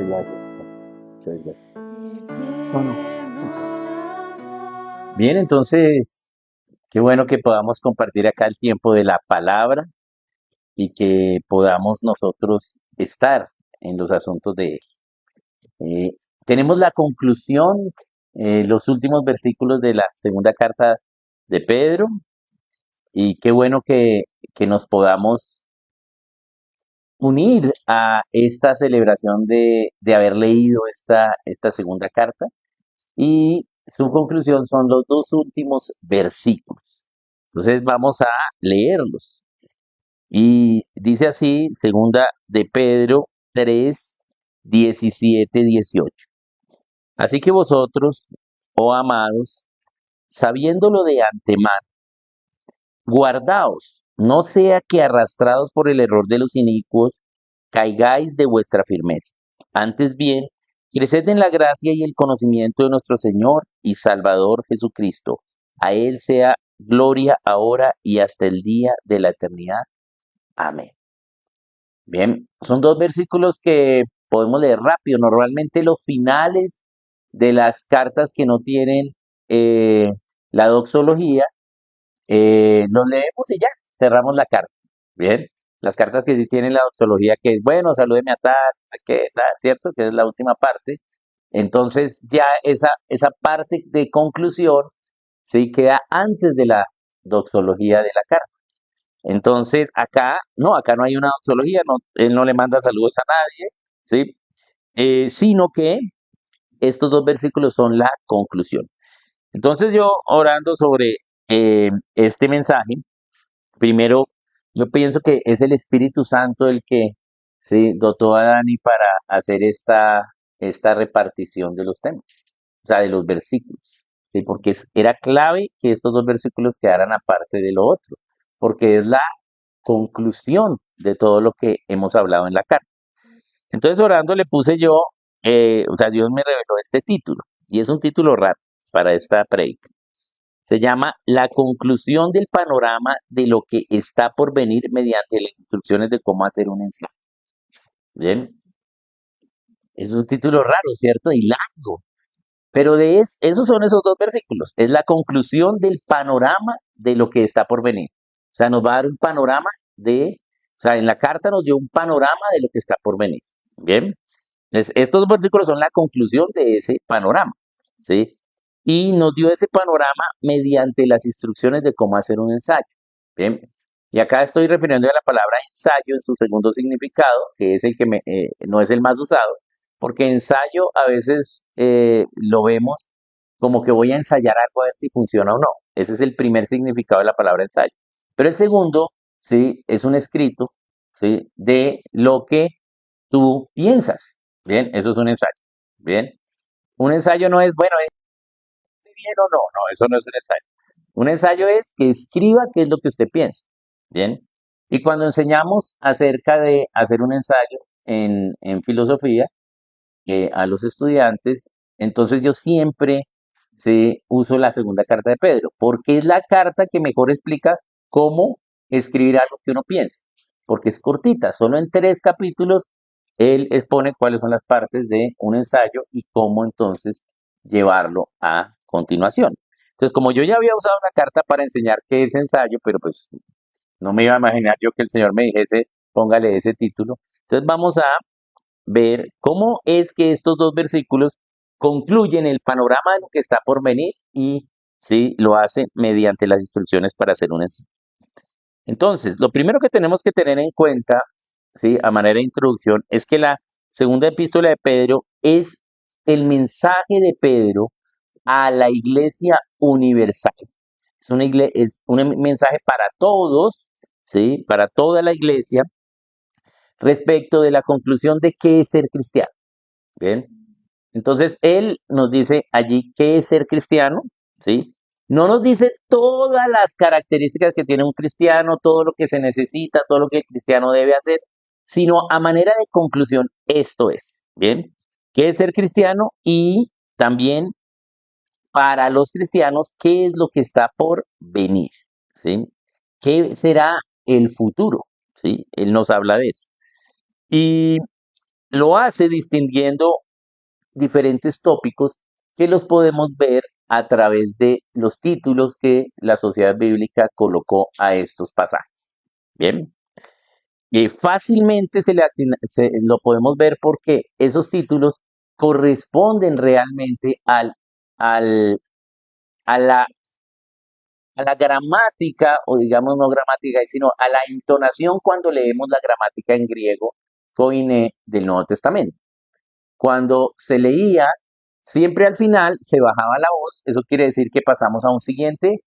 Muchas gracias. Muchas gracias. Bueno, bien, entonces, qué bueno que podamos compartir acá el tiempo de la palabra y que podamos nosotros estar en los asuntos de él. Eh, Tenemos la conclusión, los últimos versículos de la segunda carta de Pedro, y qué bueno que nos podamos unir a esta celebración de haber leído esta segunda carta. Y su conclusión son los dos últimos versículos. Entonces vamos a leerlos. Y dice así, segunda de Pedro 3, 17, 18. Así que vosotros, oh amados, sabiéndolo de antemano, guardaos, no sea que arrastrados por el error de los inicuos, caigáis de vuestra firmeza. Antes bien, creced en la gracia y el conocimiento de nuestro Señor y Salvador Jesucristo. A Él sea gloria ahora y hasta el día de la eternidad. Amén. Bien, son dos versículos que podemos leer rápido. Normalmente los finales de las cartas que no tienen eh, la doxología, los leemos y ya, cerramos la carta. Bien, las cartas que sí tienen la doxología, que es bueno, salúdeme a tal, que, ¿cierto? Que es la última parte. Entonces ya esa parte de conclusión sí queda antes de la doxología de la carta. Entonces acá no hay una doxología, no, él no le manda saludos a nadie, ¿sí? Sino que estos dos versículos son la conclusión. Entonces yo orando sobre este mensaje, primero, yo pienso que es el Espíritu Santo el que sí, dotó a Dani para hacer esta repartición de los temas, o sea, de los versículos, ¿sí? Porque era clave que estos dos versículos quedaran aparte de lo otro, porque es la conclusión de todo lo que hemos hablado en la carta. Entonces, orando le puse yo, o sea, Dios me reveló este título, y es un título raro para esta predica. Se llama La conclusión del panorama de lo que está por venir mediante las instrucciones de cómo hacer un ensayo. Bien, es un título raro, ¿cierto? Y largo. Pero esos son esos dos versículos. Es la conclusión del panorama de lo que está por venir. O sea, nos va a dar un panorama o sea, en la carta nos dio un panorama de lo que está por venir. Bien, estos dos versículos son la conclusión de ese panorama, ¿sí? Y nos dio ese panorama mediante las instrucciones de cómo hacer un ensayo. Bien, y acá estoy refiriendo a la palabra ensayo en su segundo significado, que es el que no es el más usado, porque ensayo a veces lo vemos como que voy a ensayar algo a ver si funciona o no. Ese es el primer significado de la palabra ensayo. Pero el segundo, sí, es un escrito, sí, de lo que tú piensas. Bien, eso es un ensayo. Bien, un ensayo no es, bueno, ¿es bien o no? No, eso no es un ensayo. Un ensayo es que escriba qué es lo que usted piensa. Bien, y cuando enseñamos acerca de hacer un ensayo en filosofía, a los estudiantes, entonces yo siempre uso la segunda carta de Pedro, porque es la carta que mejor explica cómo escribir algo que uno piensa, porque es cortita, solo en 3 capítulos él expone cuáles son las partes de un ensayo y cómo entonces llevarlo a continuación. Entonces, como yo ya había usado una carta para enseñar qué es ensayo, pero pues no me iba a imaginar yo que el Señor me dijese, póngale ese título. Entonces vamos a ver cómo es que estos dos versículos concluyen el panorama de lo que está por venir y sí, lo hace mediante las instrucciones para hacer un ensayo. Entonces, lo primero que tenemos que tener en cuenta, sí, a manera de introducción, es que la segunda epístola de Pedro es el mensaje de Pedro a la iglesia universal. Es un mensaje para todos, sí, para toda la iglesia respecto de la conclusión de qué es ser cristiano. Bien. Entonces, él nos dice allí qué es ser cristiano, ¿sí? No nos dice todas las características que tiene un cristiano, todo lo que se necesita, todo lo que el cristiano debe hacer, sino a manera de conclusión, esto es, ¿bien? ¿Qué es ser cristiano? Y también para los cristianos, ¿qué es lo que está por venir? ¿Sí? ¿Qué será el futuro? ¿Sí? Él nos habla de eso. Y lo hace distinguiendo diferentes tópicos que los podemos ver a través de los títulos que la Sociedad Bíblica colocó a estos pasajes. Bien, y fácilmente lo podemos ver porque esos títulos corresponden realmente al, a la, a la gramática, o digamos no gramática, sino a la entonación cuando leemos la gramática en griego koine del Nuevo Testamento. Cuando se leía, siempre al final se bajaba la voz, eso quiere decir que pasamos a un siguiente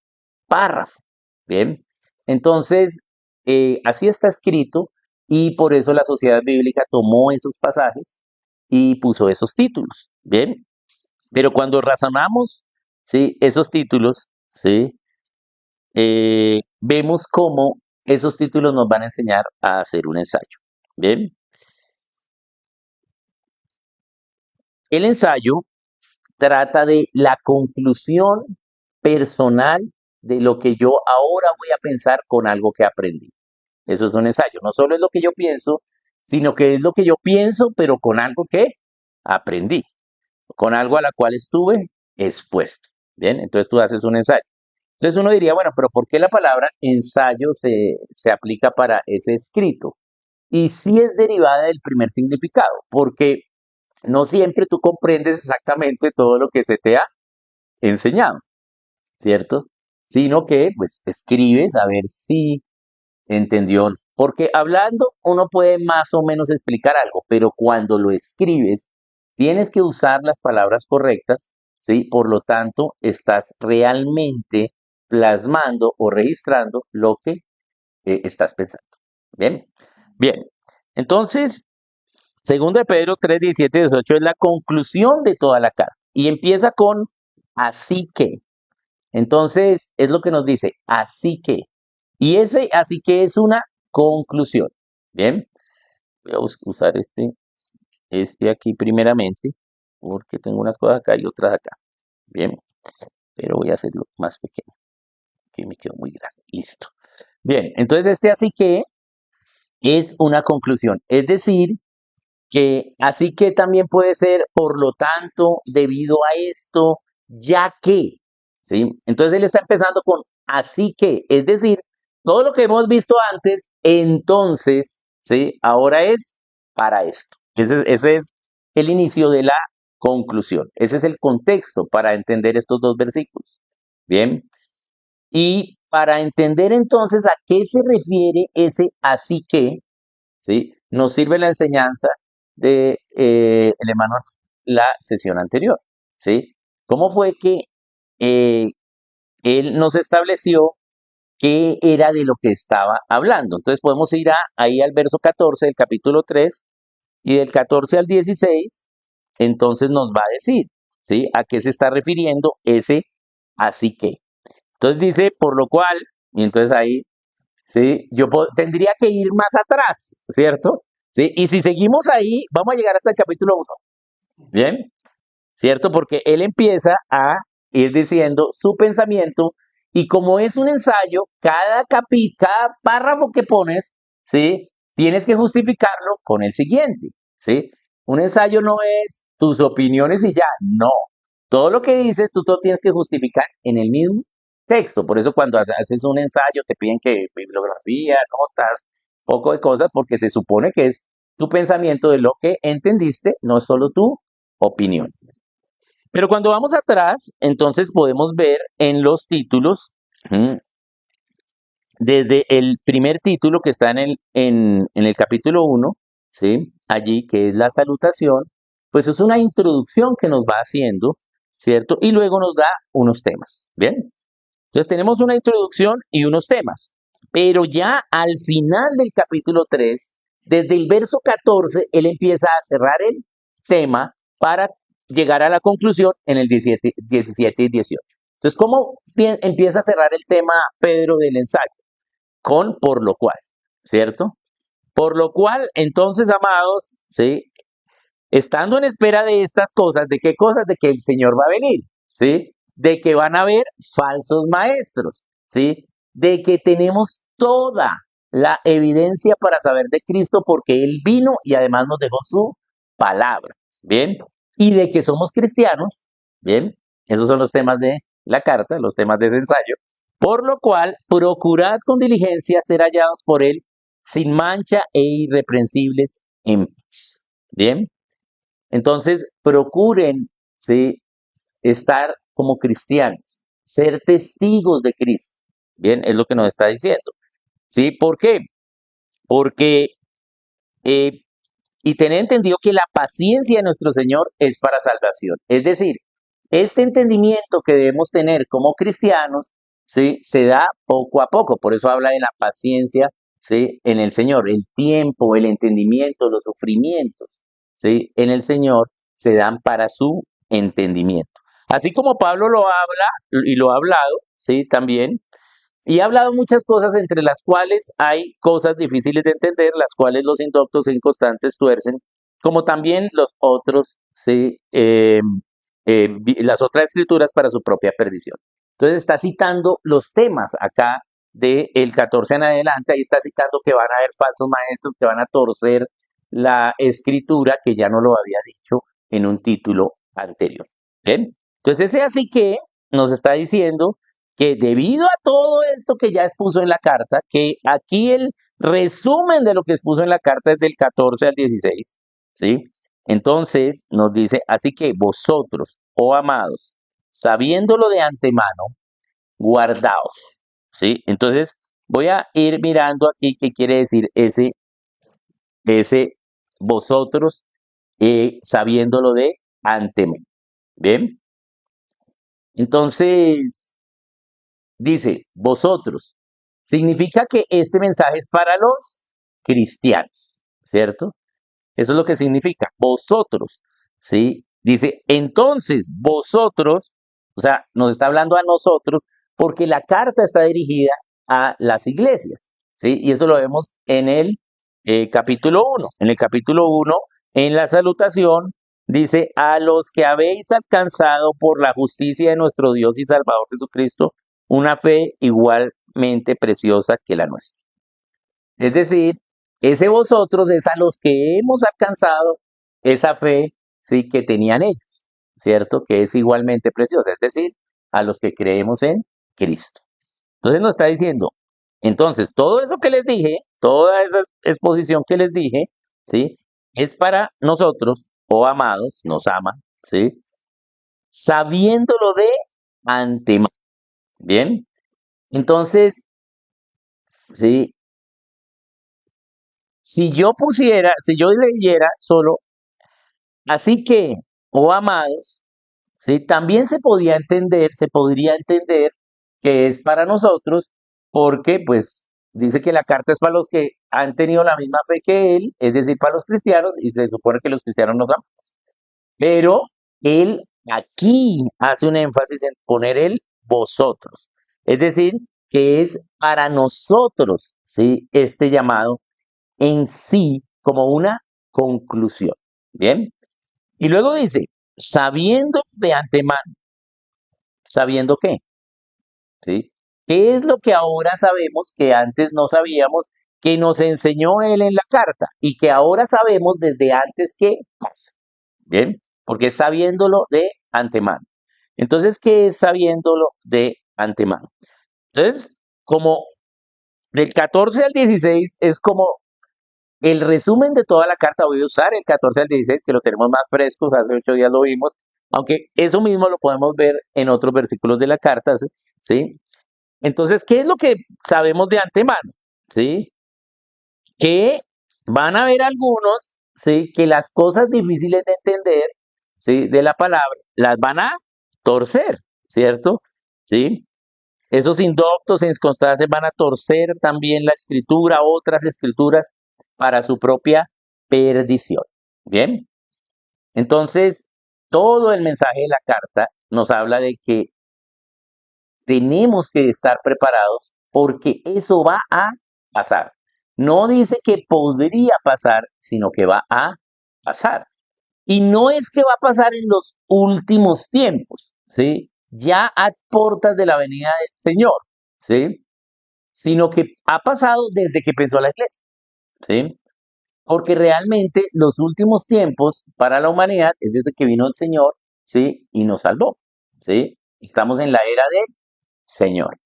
párrafo. Bien, entonces, así está escrito y por eso la Sociedad Bíblica tomó esos pasajes y puso esos títulos. Bien, pero cuando razonamos, ¿sí? Esos títulos, ¿sí? Vemos cómo esos títulos nos van a enseñar a hacer un ensayo. Bien, el ensayo trata de la conclusión personal de lo que yo ahora voy a pensar con algo que aprendí. Eso es un ensayo. No solo es lo que yo pienso, sino que es lo que yo pienso, pero con algo que aprendí, con algo a la cual estuve expuesto. Bien, entonces tú haces un ensayo. Entonces uno diría, bueno, pero ¿por qué la palabra ensayo se aplica para ese escrito? Y sí es derivada del primer significado, porque no siempre tú comprendes exactamente todo lo que se te ha enseñado, ¿cierto? Sino que pues escribes a ver si entendió. Porque hablando uno puede más o menos explicar algo, pero cuando lo escribes tienes que usar las palabras correctas, ¿sí? Por lo tanto, estás realmente plasmando o registrando lo que estás pensando. Bien, bien. Entonces, segundo de Pedro 3, 17 y 18 es la conclusión de toda la carta y empieza con así que. Entonces, es lo que nos dice, así que. Y ese así que es una conclusión. Bien, voy a usar este aquí primeramente, porque tengo unas cosas acá y otras acá. Bien, pero voy a hacerlo más pequeño, que me quedó muy grande. Listo. Bien, entonces este así que es una conclusión. Es decir, que así que también puede ser, por lo tanto, debido a esto, ya que, ¿sí? Entonces él está empezando con así que, es decir, todo lo que hemos visto antes, entonces, ¿sí? Ahora es para esto. Ese es el inicio de la conclusión. Ese es el contexto para entender estos dos versículos. Bien, y para entender entonces a qué se refiere ese así que, ¿sí? Nos sirve la enseñanza de el hermano la sesión anterior, ¿sí? ¿Cómo fue que eh, él nos estableció qué era de lo que estaba hablando? Entonces podemos ir ahí al verso 14 del capítulo 3 y del 14 al 16, entonces nos va a decir, ¿sí? A qué se está refiriendo ese así que. Entonces dice, por lo cual, y entonces ahí ¿sí? Tendría que ir más atrás, ¿cierto? ¿Sí? Y si seguimos ahí, vamos a llegar hasta el capítulo 1, ¿bien? ¿Cierto? Porque él empieza a ir diciendo su pensamiento y como es un ensayo, cada párrafo que pones, ¿sí? Tienes que justificarlo con el siguiente, ¿sí? Un ensayo no es tus opiniones y ya, no. Todo lo que dices, tú lo tienes que justificar en el mismo texto. Por eso cuando haces un ensayo te piden que bibliografía, notas, poco de cosas, porque se supone que es tu pensamiento de lo que entendiste, no es solo tu opinión. Pero cuando vamos atrás, entonces podemos ver en los títulos, desde el primer título que está en el capítulo 1, ¿sí? Allí, que es la salutación, pues es una introducción que nos va haciendo, ¿cierto? Y luego nos da unos temas, ¿bien? Entonces tenemos una introducción y unos temas, pero ya al final del capítulo 3, desde el verso 14, él empieza a cerrar el tema para llegar a la conclusión en el 17 y 18. Entonces, ¿cómo empieza a cerrar el tema Pedro del ensayo? Con por lo cual, ¿cierto? Por lo cual, entonces, amados, ¿sí? Estando en espera de estas cosas, ¿de qué cosas? De que el Señor va a venir, ¿sí? De que van a haber falsos maestros, ¿sí? De que tenemos toda la evidencia para saber de Cristo porque Él vino y además nos dejó su palabra, ¿bien? Y de que somos cristianos, ¿bien? Esos son los temas de la carta, los temas de ese ensayo. Por lo cual, procurad con diligencia ser hallados por él sin mancha e irreprensibles en paz. ¿Bien? Entonces, procuren, ¿sí?, estar como cristianos, ser testigos de Cristo. Bien, es lo que nos está diciendo. ¿Sí? ¿Por qué? Porque, eh, y tener entendido que la paciencia de nuestro Señor es para salvación. Es decir, este entendimiento que debemos tener como cristianos, ¿sí?, se da poco a poco. Por eso habla de la paciencia, ¿sí?, en el Señor. El tiempo, el entendimiento, los sufrimientos, ¿sí?, en el Señor se dan para su entendimiento. Así como Pablo lo habla y lo ha hablado, ¿sí?, también, y ha hablado muchas cosas entre las cuales hay cosas difíciles de entender, las cuales los indoctos e inconstantes tuercen, como también los otros, ¿sí?, las otras escrituras para su propia perdición. Entonces está citando los temas acá del 14 en adelante, ahí está citando que van a haber falsos maestros que van a torcer la escritura, que ya no lo había dicho en un título anterior. ¿Bien? Entonces es así que nos está diciendo que debido a todo esto que ya expuso en la carta, que aquí el resumen de lo que expuso en la carta es del 14 al 16, ¿sí? Entonces nos dice, así que vosotros, oh amados, sabiéndolo de antemano, guardaos, ¿sí? Entonces voy a ir mirando aquí qué quiere decir ese vosotros, sabiéndolo de antemano, ¿bien? Entonces, dice, vosotros, significa que este mensaje es para los cristianos, ¿cierto? Eso es lo que significa, vosotros, ¿sí? Dice, entonces, vosotros, o sea, nos está hablando a nosotros, porque la carta está dirigida a las iglesias, ¿sí? Y eso lo vemos en el capítulo 1. En el capítulo 1, en la salutación, dice, a los que habéis alcanzado por la justicia de nuestro Dios y Salvador Jesucristo, una fe igualmente preciosa que la nuestra. Es decir, ese vosotros es a los que hemos alcanzado esa fe, sí, que tenían ellos, ¿cierto? Que es igualmente preciosa, es decir, a los que creemos en Cristo. Entonces nos está diciendo, entonces, todo eso que les dije, toda esa exposición que les dije, ¿sí?, es para nosotros, oh amados, nos ama, ¿sí?, sabiéndolo de antemano. Bien, entonces, sí, si yo leyera solo, así que, oh amados, ¿sí?, también se podría entender que es para nosotros, porque pues dice que la carta es para los que han tenido la misma fe que él, es decir, para los cristianos, y se supone que los cristianos nos aman. Pero él aquí hace un énfasis en poner el vosotros, es decir, que es para nosotros, ¿sí?, este llamado en sí como una conclusión. Bien. Y luego dice, sabiendo de antemano, ¿sabiendo qué? ¿Sí? ¿Qué es lo que ahora sabemos que antes no sabíamos, que nos enseñó él en la carta y que ahora sabemos desde antes que pasa? Bien, porque es sabiéndolo de antemano. Entonces, ¿qué es sabiéndolo de antemano? Entonces, como del 14 al 16 es como el resumen de toda la carta. Voy a usar el 14 al 16, que lo tenemos más frescos, hace 8 días lo vimos, aunque eso mismo lo podemos ver en otros versículos de la carta, ¿sí? Entonces, ¿qué es lo que sabemos de antemano? ¿Sí? Que van a haber algunos, ¿sí?, que las cosas difíciles de entender, ¿sí?, de la palabra, las van a torcer, ¿cierto? ¿Sí? Esos indoctos e inconstantes van a torcer también la escritura, otras escrituras, para su propia perdición. Bien, entonces todo el mensaje de la carta nos habla de que tenemos que estar preparados porque eso va a pasar. No dice que podría pasar, sino que va a pasar. Y no es que va a pasar en los últimos tiempos, ¿sí? Ya a puertas de la venida del Señor, ¿sí? Sino que ha pasado desde que pensó la iglesia, ¿sí? porque realmente los últimos tiempos para la humanidad es desde que vino el Señor, ¿sí? Y nos salvó, ¿sí? Estamos en la era del Señor.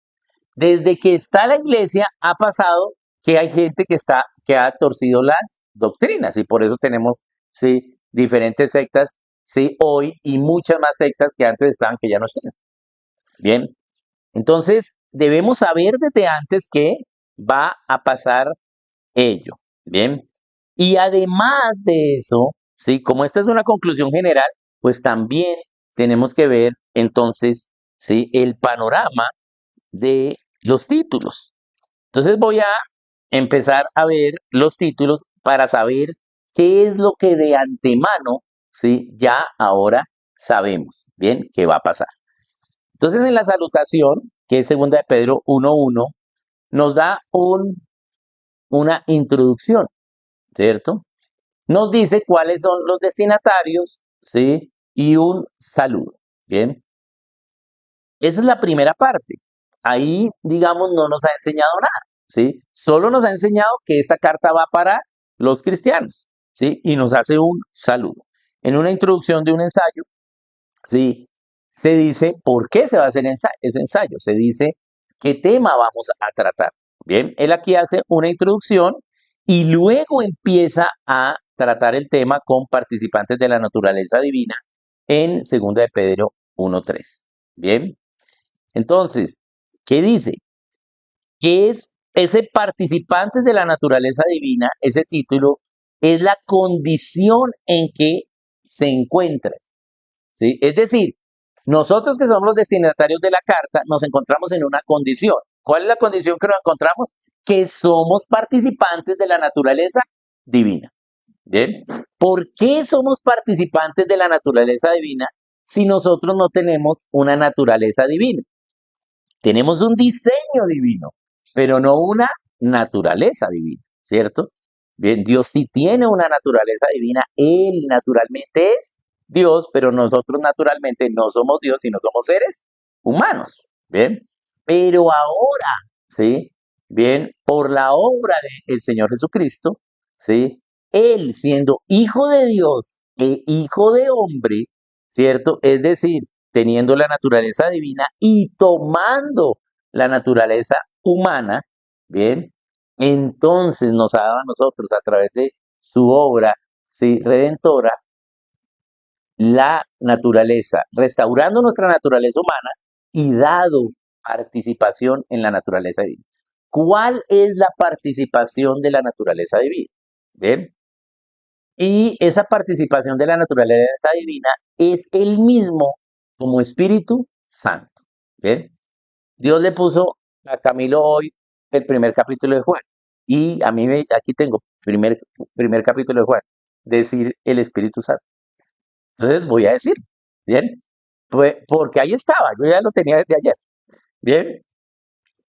Desde que está la iglesia ha pasado que hay gente que ha torcido las doctrinas y por eso tenemos, ¿sí? Diferentes sectas, ¿sí? Hoy y muchas más sectas que antes estaban que ya no están. Bien, entonces debemos saber desde antes que va a pasar ello. Bien. Y además de eso, sí, como esta es una conclusión general, pues también tenemos que ver entonces, sí, el panorama de los títulos. Entonces voy a empezar a ver los títulos para saber qué es lo que de antemano, sí, ya ahora sabemos, bien, qué va a pasar. Entonces en la salutación, que es segunda de Pedro 1:1, nos da una introducción, ¿cierto? Nos dice cuáles son los destinatarios, ¿sí? Y un saludo, ¿bien? Esa es la primera parte. Ahí, digamos, no nos ha enseñado nada, ¿sí? Solo nos ha enseñado que esta carta va para los cristianos, ¿sí? Y nos hace un saludo. En una introducción de un ensayo, ¿sí? Se dice por qué se va a hacer ese ensayo, se dice qué tema vamos a tratar. Bien, él aquí hace una introducción y luego empieza a tratar el tema con participantes de la naturaleza divina en 2 de Pedro 1:3. Bien, entonces, ¿qué dice? Que es ese participantes de la naturaleza divina, ese título, es la condición en que se encuentra. ¿Sí? Es decir, nosotros que somos los destinatarios de la carta nos encontramos en una condición. ¿Cuál es la condición que nos encontramos? Que somos participantes de la naturaleza divina. ¿Bien? ¿Por qué somos participantes de la naturaleza divina si nosotros no tenemos una naturaleza divina? Tenemos un diseño divino, pero no una naturaleza divina, ¿cierto? Bien, Dios sí tiene una naturaleza divina, Él naturalmente es Dios, pero nosotros naturalmente no somos Dios, sino somos seres humanos, ¿bien? Pero ahora, ¿sí? Bien, por la obra del Señor Jesucristo, ¿sí? Él siendo hijo de Dios e hijo de hombre, ¿cierto? Es decir, teniendo la naturaleza divina y tomando la naturaleza humana, ¿bien? Entonces nos ha dado a nosotros a través de su obra, ¿sí? Redentora, la naturaleza, restaurando nuestra naturaleza humana y dado participación en la naturaleza divina. ¿Cuál es la participación de la naturaleza divina? ¿Bien? Y esa participación de la naturaleza divina es el mismo como Espíritu Santo. ¿Bien? Dios le puso a Camilo hoy el primer capítulo de Juan. Y a mí aquí tengo primer capítulo de Juan, decir el Espíritu Santo. Entonces voy a decir, ¿bien? Pues porque ahí estaba, yo ya lo tenía desde ayer. ¿Bien?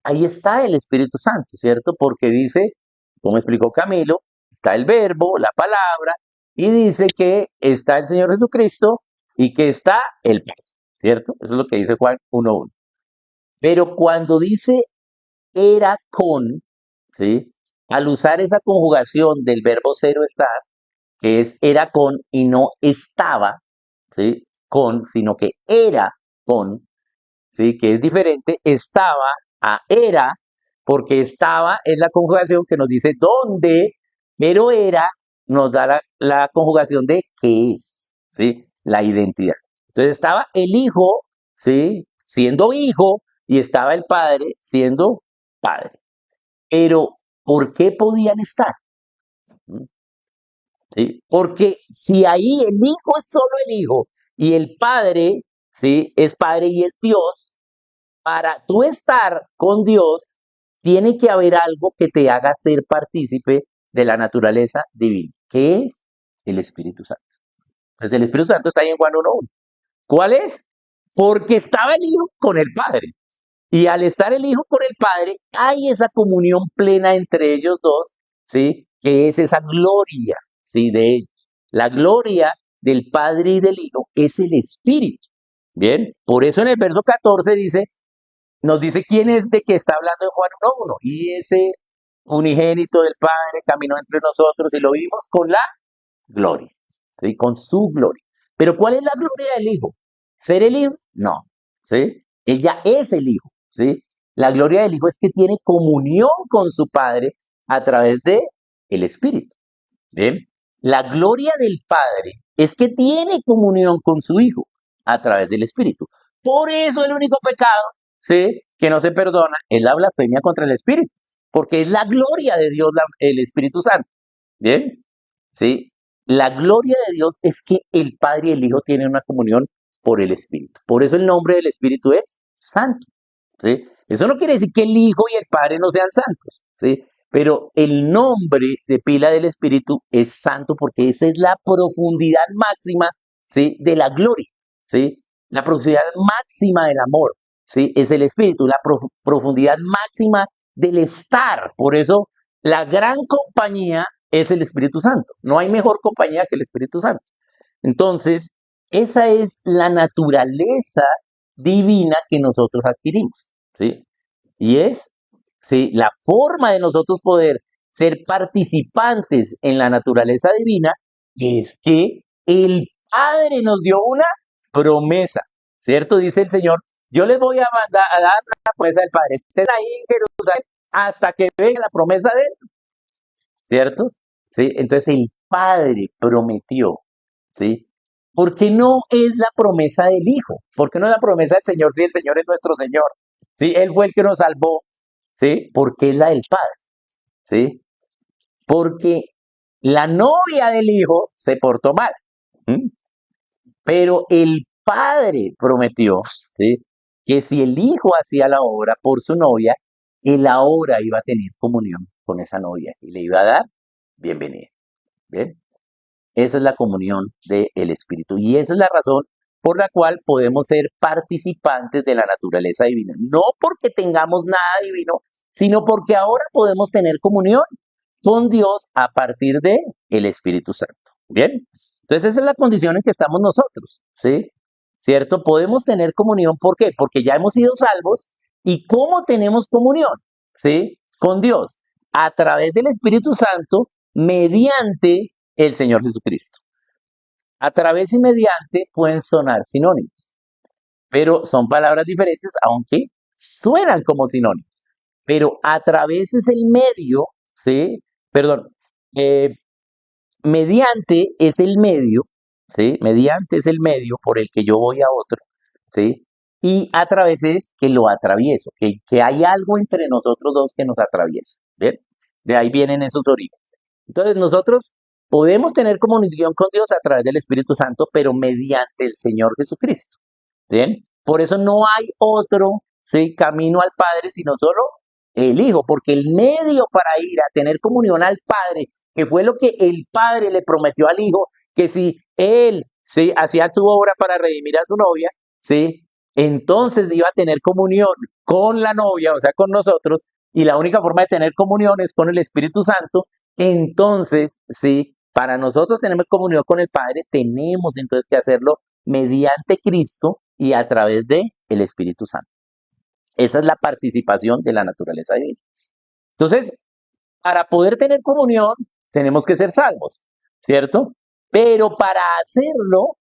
Ahí está el Espíritu Santo, ¿cierto? Porque dice, como explicó Camilo, está el verbo, la palabra, y dice que está el Señor Jesucristo y que está el Padre, ¿cierto? Eso es lo que dice Juan 1:1. Pero cuando dice era con, ¿sí? Al usar esa conjugación del verbo cero estar, que es era con y no estaba, ¿sí? Con, sino que era con, ¿sí? Que es diferente, estaba a era, porque estaba es la conjugación que nos dice dónde, pero era nos da la conjugación de qué es, ¿sí? La identidad. Entonces estaba el hijo, ¿sí? Siendo hijo, y estaba el padre siendo padre. Pero, ¿por qué podían estar? ¿Sí? Porque si ahí el hijo es solo el hijo y el padre, ¿sí? Es padre y es Dios, para tú estar con Dios, tiene que haber algo que te haga ser partícipe de la naturaleza divina, que es el Espíritu Santo. Entonces el Espíritu Santo está ahí en Juan 1:1. ¿Cuál es? Porque estaba el Hijo con el Padre. Y al estar el Hijo con el Padre, hay esa comunión plena entre ellos dos, ¿sí? Que es esa gloria, ¿sí? De ellos. La gloria del Padre y del Hijo es el Espíritu. Bien, por eso en el verso 14 dice, nos dice quién es de que está hablando en Juan 1:1. Y ese unigénito del Padre, caminó entre nosotros y lo vimos con la gloria, ¿sí? Con su gloria. Pero ¿cuál es la gloria del Hijo? ¿Ser el Hijo? No, ¿sí? Él ya es el Hijo, ¿sí? La gloria del Hijo es que tiene comunión con su Padre a través de el Espíritu, ¿bien? La gloria del Padre es que tiene comunión con su Hijo a través del Espíritu. Por eso el único pecado, ¿sí? Que no se perdona es la blasfemia contra el Espíritu, porque es la gloria de Dios, el Espíritu Santo, ¿bien? ¿Sí? La gloria de Dios es que el Padre y el Hijo tienen una comunión por el Espíritu. Por eso el nombre del Espíritu es Santo, ¿sí? Eso no quiere decir que el Hijo y el Padre no sean santos, ¿sí? Pero el nombre de pila del Espíritu es santo porque esa es la profundidad máxima, ¿sí? De la gloria, ¿sí? La profundidad máxima del amor, ¿sí? Es el Espíritu, la profundidad máxima del estar. Por eso la gran compañía es el Espíritu Santo. No hay mejor compañía que el Espíritu Santo. Entonces, esa es la naturaleza divina que nosotros adquirimos, ¿sí? Y es, ¿sí? La forma de nosotros poder ser participantes en la naturaleza divina es que el Padre nos dio una promesa, ¿cierto? Dice el Señor, yo les voy a mandar a dar la promesa del Padre. Estén ahí en Jerusalén hasta que venga la promesa de él, ¿cierto? ¿Sí? Entonces el Padre prometió, ¿sí? ¿Por qué no es la promesa del Hijo? ¿Por qué no es la promesa del Señor si el Señor es nuestro Señor? ¿Sí? Él fue el que nos salvó, ¿sí? Porque es la del Padre, ¿sí? Porque la novia del Hijo se portó mal, ¿m? Pero el Padre prometió, ¿sí? Que si el Hijo hacía la obra por su novia, él ahora iba a tener comunión con esa novia y le iba a dar bienvenida. ¿Bien? Esa es la comunión del Espíritu y esa es la razón por la cual podemos ser participantes de la naturaleza divina. No porque tengamos nada divino, sino porque ahora podemos tener comunión con Dios a partir de el Espíritu Santo. Bien, entonces esa es la condición en que estamos nosotros, ¿sí? ¿Cierto? Podemos tener comunión, ¿por qué? Porque ya hemos sido salvos y ¿cómo tenemos comunión? ¿Sí? Con Dios, a través del Espíritu Santo, mediante el Señor Jesucristo. A través y mediante pueden sonar sinónimos, pero son palabras diferentes, aunque suenan como sinónimos. Pero a través es el medio, ¿sí? Perdón, eh, mediante es el medio, ¿sí? Mediante es el medio por el que yo voy a otro, ¿sí? Y a través es que lo atravieso, que hay algo entre nosotros dos que nos atraviesa, ¿bien? De ahí vienen esos orígenes. Entonces nosotros podemos tener comunión con Dios a través del Espíritu Santo, pero mediante el Señor Jesucristo, ¿bien? Por eso no hay otro, ¿sí? Camino al Padre, sino solo el Hijo, porque el medio para ir a tener comunión al Padre, que fue lo que el Padre le prometió al Hijo, que si él ¿sí? Hacía su obra para redimir a su novia, ¿sí? Entonces iba a tener comunión con la novia, o sea, con nosotros, y la única forma de tener comunión es con el Espíritu Santo. Entonces, ¿sí? Para nosotros tener comunión con el Padre, tenemos entonces que hacerlo mediante Cristo y a través de el Espíritu Santo. Esa es la participación de la naturaleza divina. Entonces, para poder tener comunión, tenemos que ser salvos, ¿cierto? Pero para hacerlo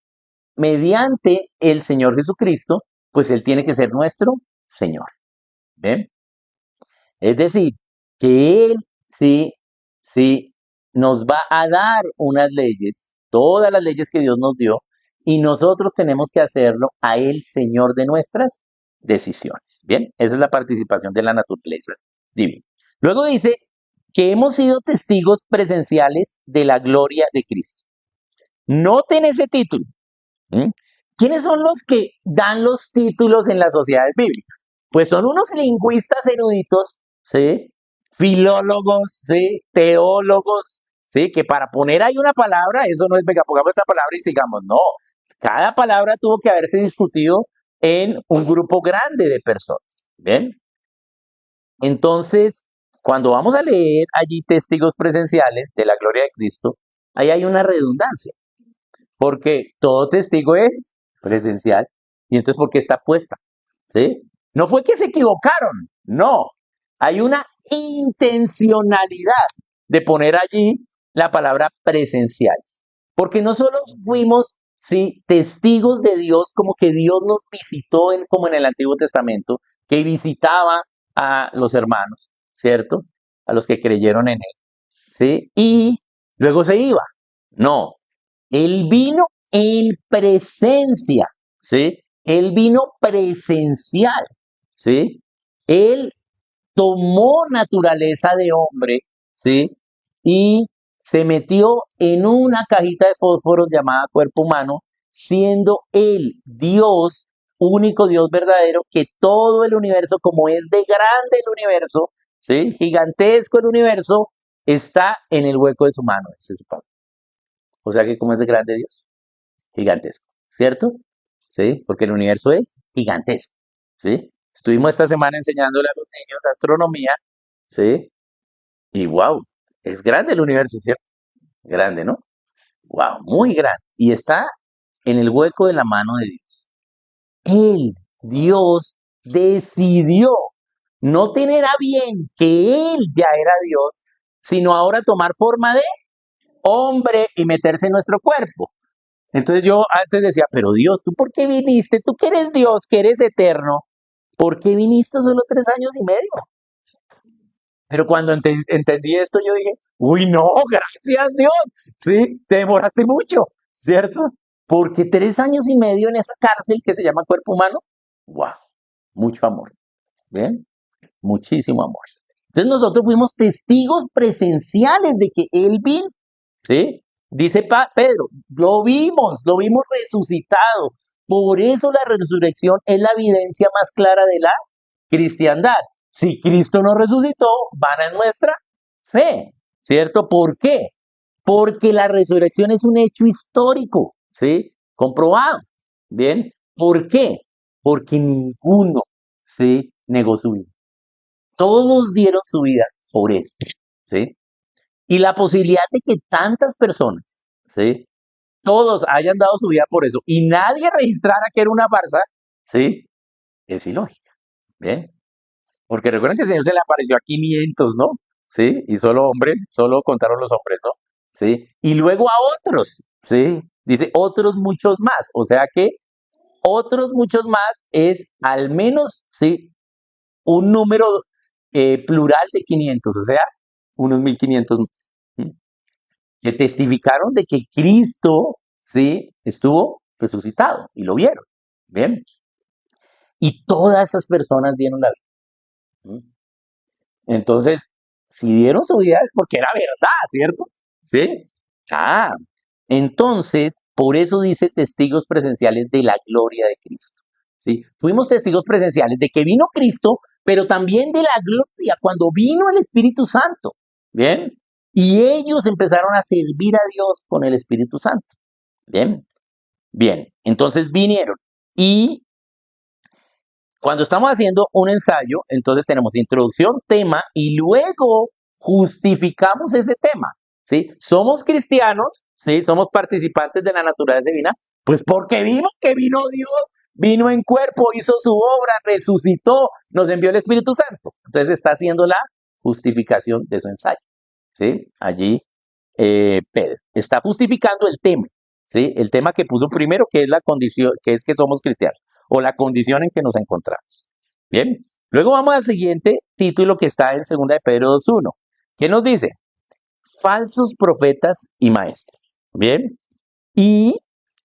mediante el Señor Jesucristo, pues Él tiene que ser nuestro Señor. ¿Ven? Es decir, que Él sí, sí, nos va a dar unas leyes, todas las leyes que Dios nos dio, y nosotros tenemos que hacerlo a Él, Señor de nuestras decisiones. Bien, esa es la participación de la naturaleza divina. Luego dice que hemos sido testigos presenciales de la gloria de Cristo. Noten ese título. ¿Mm? ¿Quiénes son los que dan los títulos en las sociedades bíblicas? Pues son unos lingüistas eruditos, ¿sí? Filólogos, ¿sí? Teólogos, ¿sí? Que para poner ahí una palabra, eso no es, venga, pongamos esta palabra y sigamos, no. Cada palabra tuvo que haberse discutido en un grupo grande de personas, ¿ven? Entonces, cuando vamos a leer allí testigos presenciales de la gloria de Cristo, ahí hay una redundancia. Porque todo testigo es presencial. Y entonces, ¿por qué está puesta? ¿Sí? No fue que se equivocaron, no. Hay una intencionalidad de poner allí la palabra presenciales. Porque no solo fuimos, sí, testigos de Dios, como que Dios nos visitó como en el Antiguo Testamento, que visitaba a los hermanos, ¿cierto? A los que creyeron en él, ¿sí? Y luego se iba. No, él vino en presencia, ¿sí? Él vino presencial, ¿sí? Él tomó naturaleza de hombre, ¿sí? Y se metió en una cajita de fósforos llamada cuerpo humano, siendo él Dios, único Dios verdadero, que todo el universo, como es de grande el universo, ¿sí? Gigantesco el universo, está en el hueco de su mano, ese es su Padre. O sea que como es de grande Dios, gigantesco, ¿cierto? ¿Sí? Porque el universo es gigantesco, ¿sí? Estuvimos esta semana enseñándole a los niños astronomía, ¿sí? Y wow, es grande el universo, ¿cierto? Grande, ¿no? Wow, muy grande. Y está en el hueco de la mano de Dios. Él, Dios, decidió no tener a bien que él ya era Dios, sino ahora tomar forma de hombre y meterse en nuestro cuerpo. Entonces yo antes decía, pero Dios, ¿tú por qué viniste? Tú que eres Dios, que eres eterno, ¿por qué viniste solo 3 años y medio? Pero cuando entendí esto, yo dije, uy, no, gracias Dios, sí, te demoraste mucho, ¿cierto? Porque 3 años y medio en esa cárcel que se llama cuerpo humano, wow, mucho amor, ¿bien? Muchísimo amor. Entonces nosotros fuimos testigos presenciales de que Él vino, ¿sí? Dice Pedro, lo vimos resucitado. Por eso la resurrección es la evidencia más clara de la cristiandad. Si Cristo no resucitó, vana es nuestra fe, ¿cierto? ¿Por qué? Porque la resurrección es un hecho histórico, ¿sí? Comprobado. ¿Bien? ¿Por qué? Porque ninguno, ¿sí? Negó su vida. Todos dieron su vida por eso, ¿sí? Y la posibilidad de que tantas personas, ¿sí? Todos hayan dado su vida por eso y nadie registrara que era una farsa, ¿sí? Es ilógica, ¿bien? Porque recuerden que el Señor se le apareció a 500, ¿no? ¿Sí? Y solo hombres, solo contaron los hombres, ¿no? ¿Sí? Y luego a otros, ¿sí? Dice otros muchos más. O sea que otros muchos más es al menos, ¿sí? Un número plural de 500, o sea, unos 1500 más. ¿Sí? Que testificaron de que Cristo, ¿sí? Estuvo resucitado y lo vieron. Bien. Y todas esas personas dieron la vida. ¿Sí? Entonces, si dieron su vida es porque era verdad, ¿cierto? ¿Sí? Ah, entonces, por eso dice testigos presenciales de la gloria de Cristo. ¿Sí? Fuimos testigos presenciales de que vino Cristo, pero también de la gloria cuando vino el Espíritu Santo. ¿Bien? Y ellos empezaron a servir a Dios con el Espíritu Santo. ¿Bien? Bien, entonces vinieron y cuando estamos haciendo un ensayo, entonces tenemos introducción, tema y luego justificamos ese tema, ¿sí? Somos cristianos, ¿sí? Somos participantes de la naturaleza divina, pues porque vimos que vino Dios, vino en cuerpo, hizo su obra, resucitó, nos envió el Espíritu Santo. Entonces está haciendo la justificación de su ensayo, ¿sí? Allí Pedro está justificando el tema, ¿sí? El tema que puso primero, que es la condición, que es que somos cristianos o la condición en que nos encontramos. Bien, luego vamos al siguiente título que está en 2 de Pedro 2:1. ¿Qué nos dice? Falsos profetas y maestros. Bien, y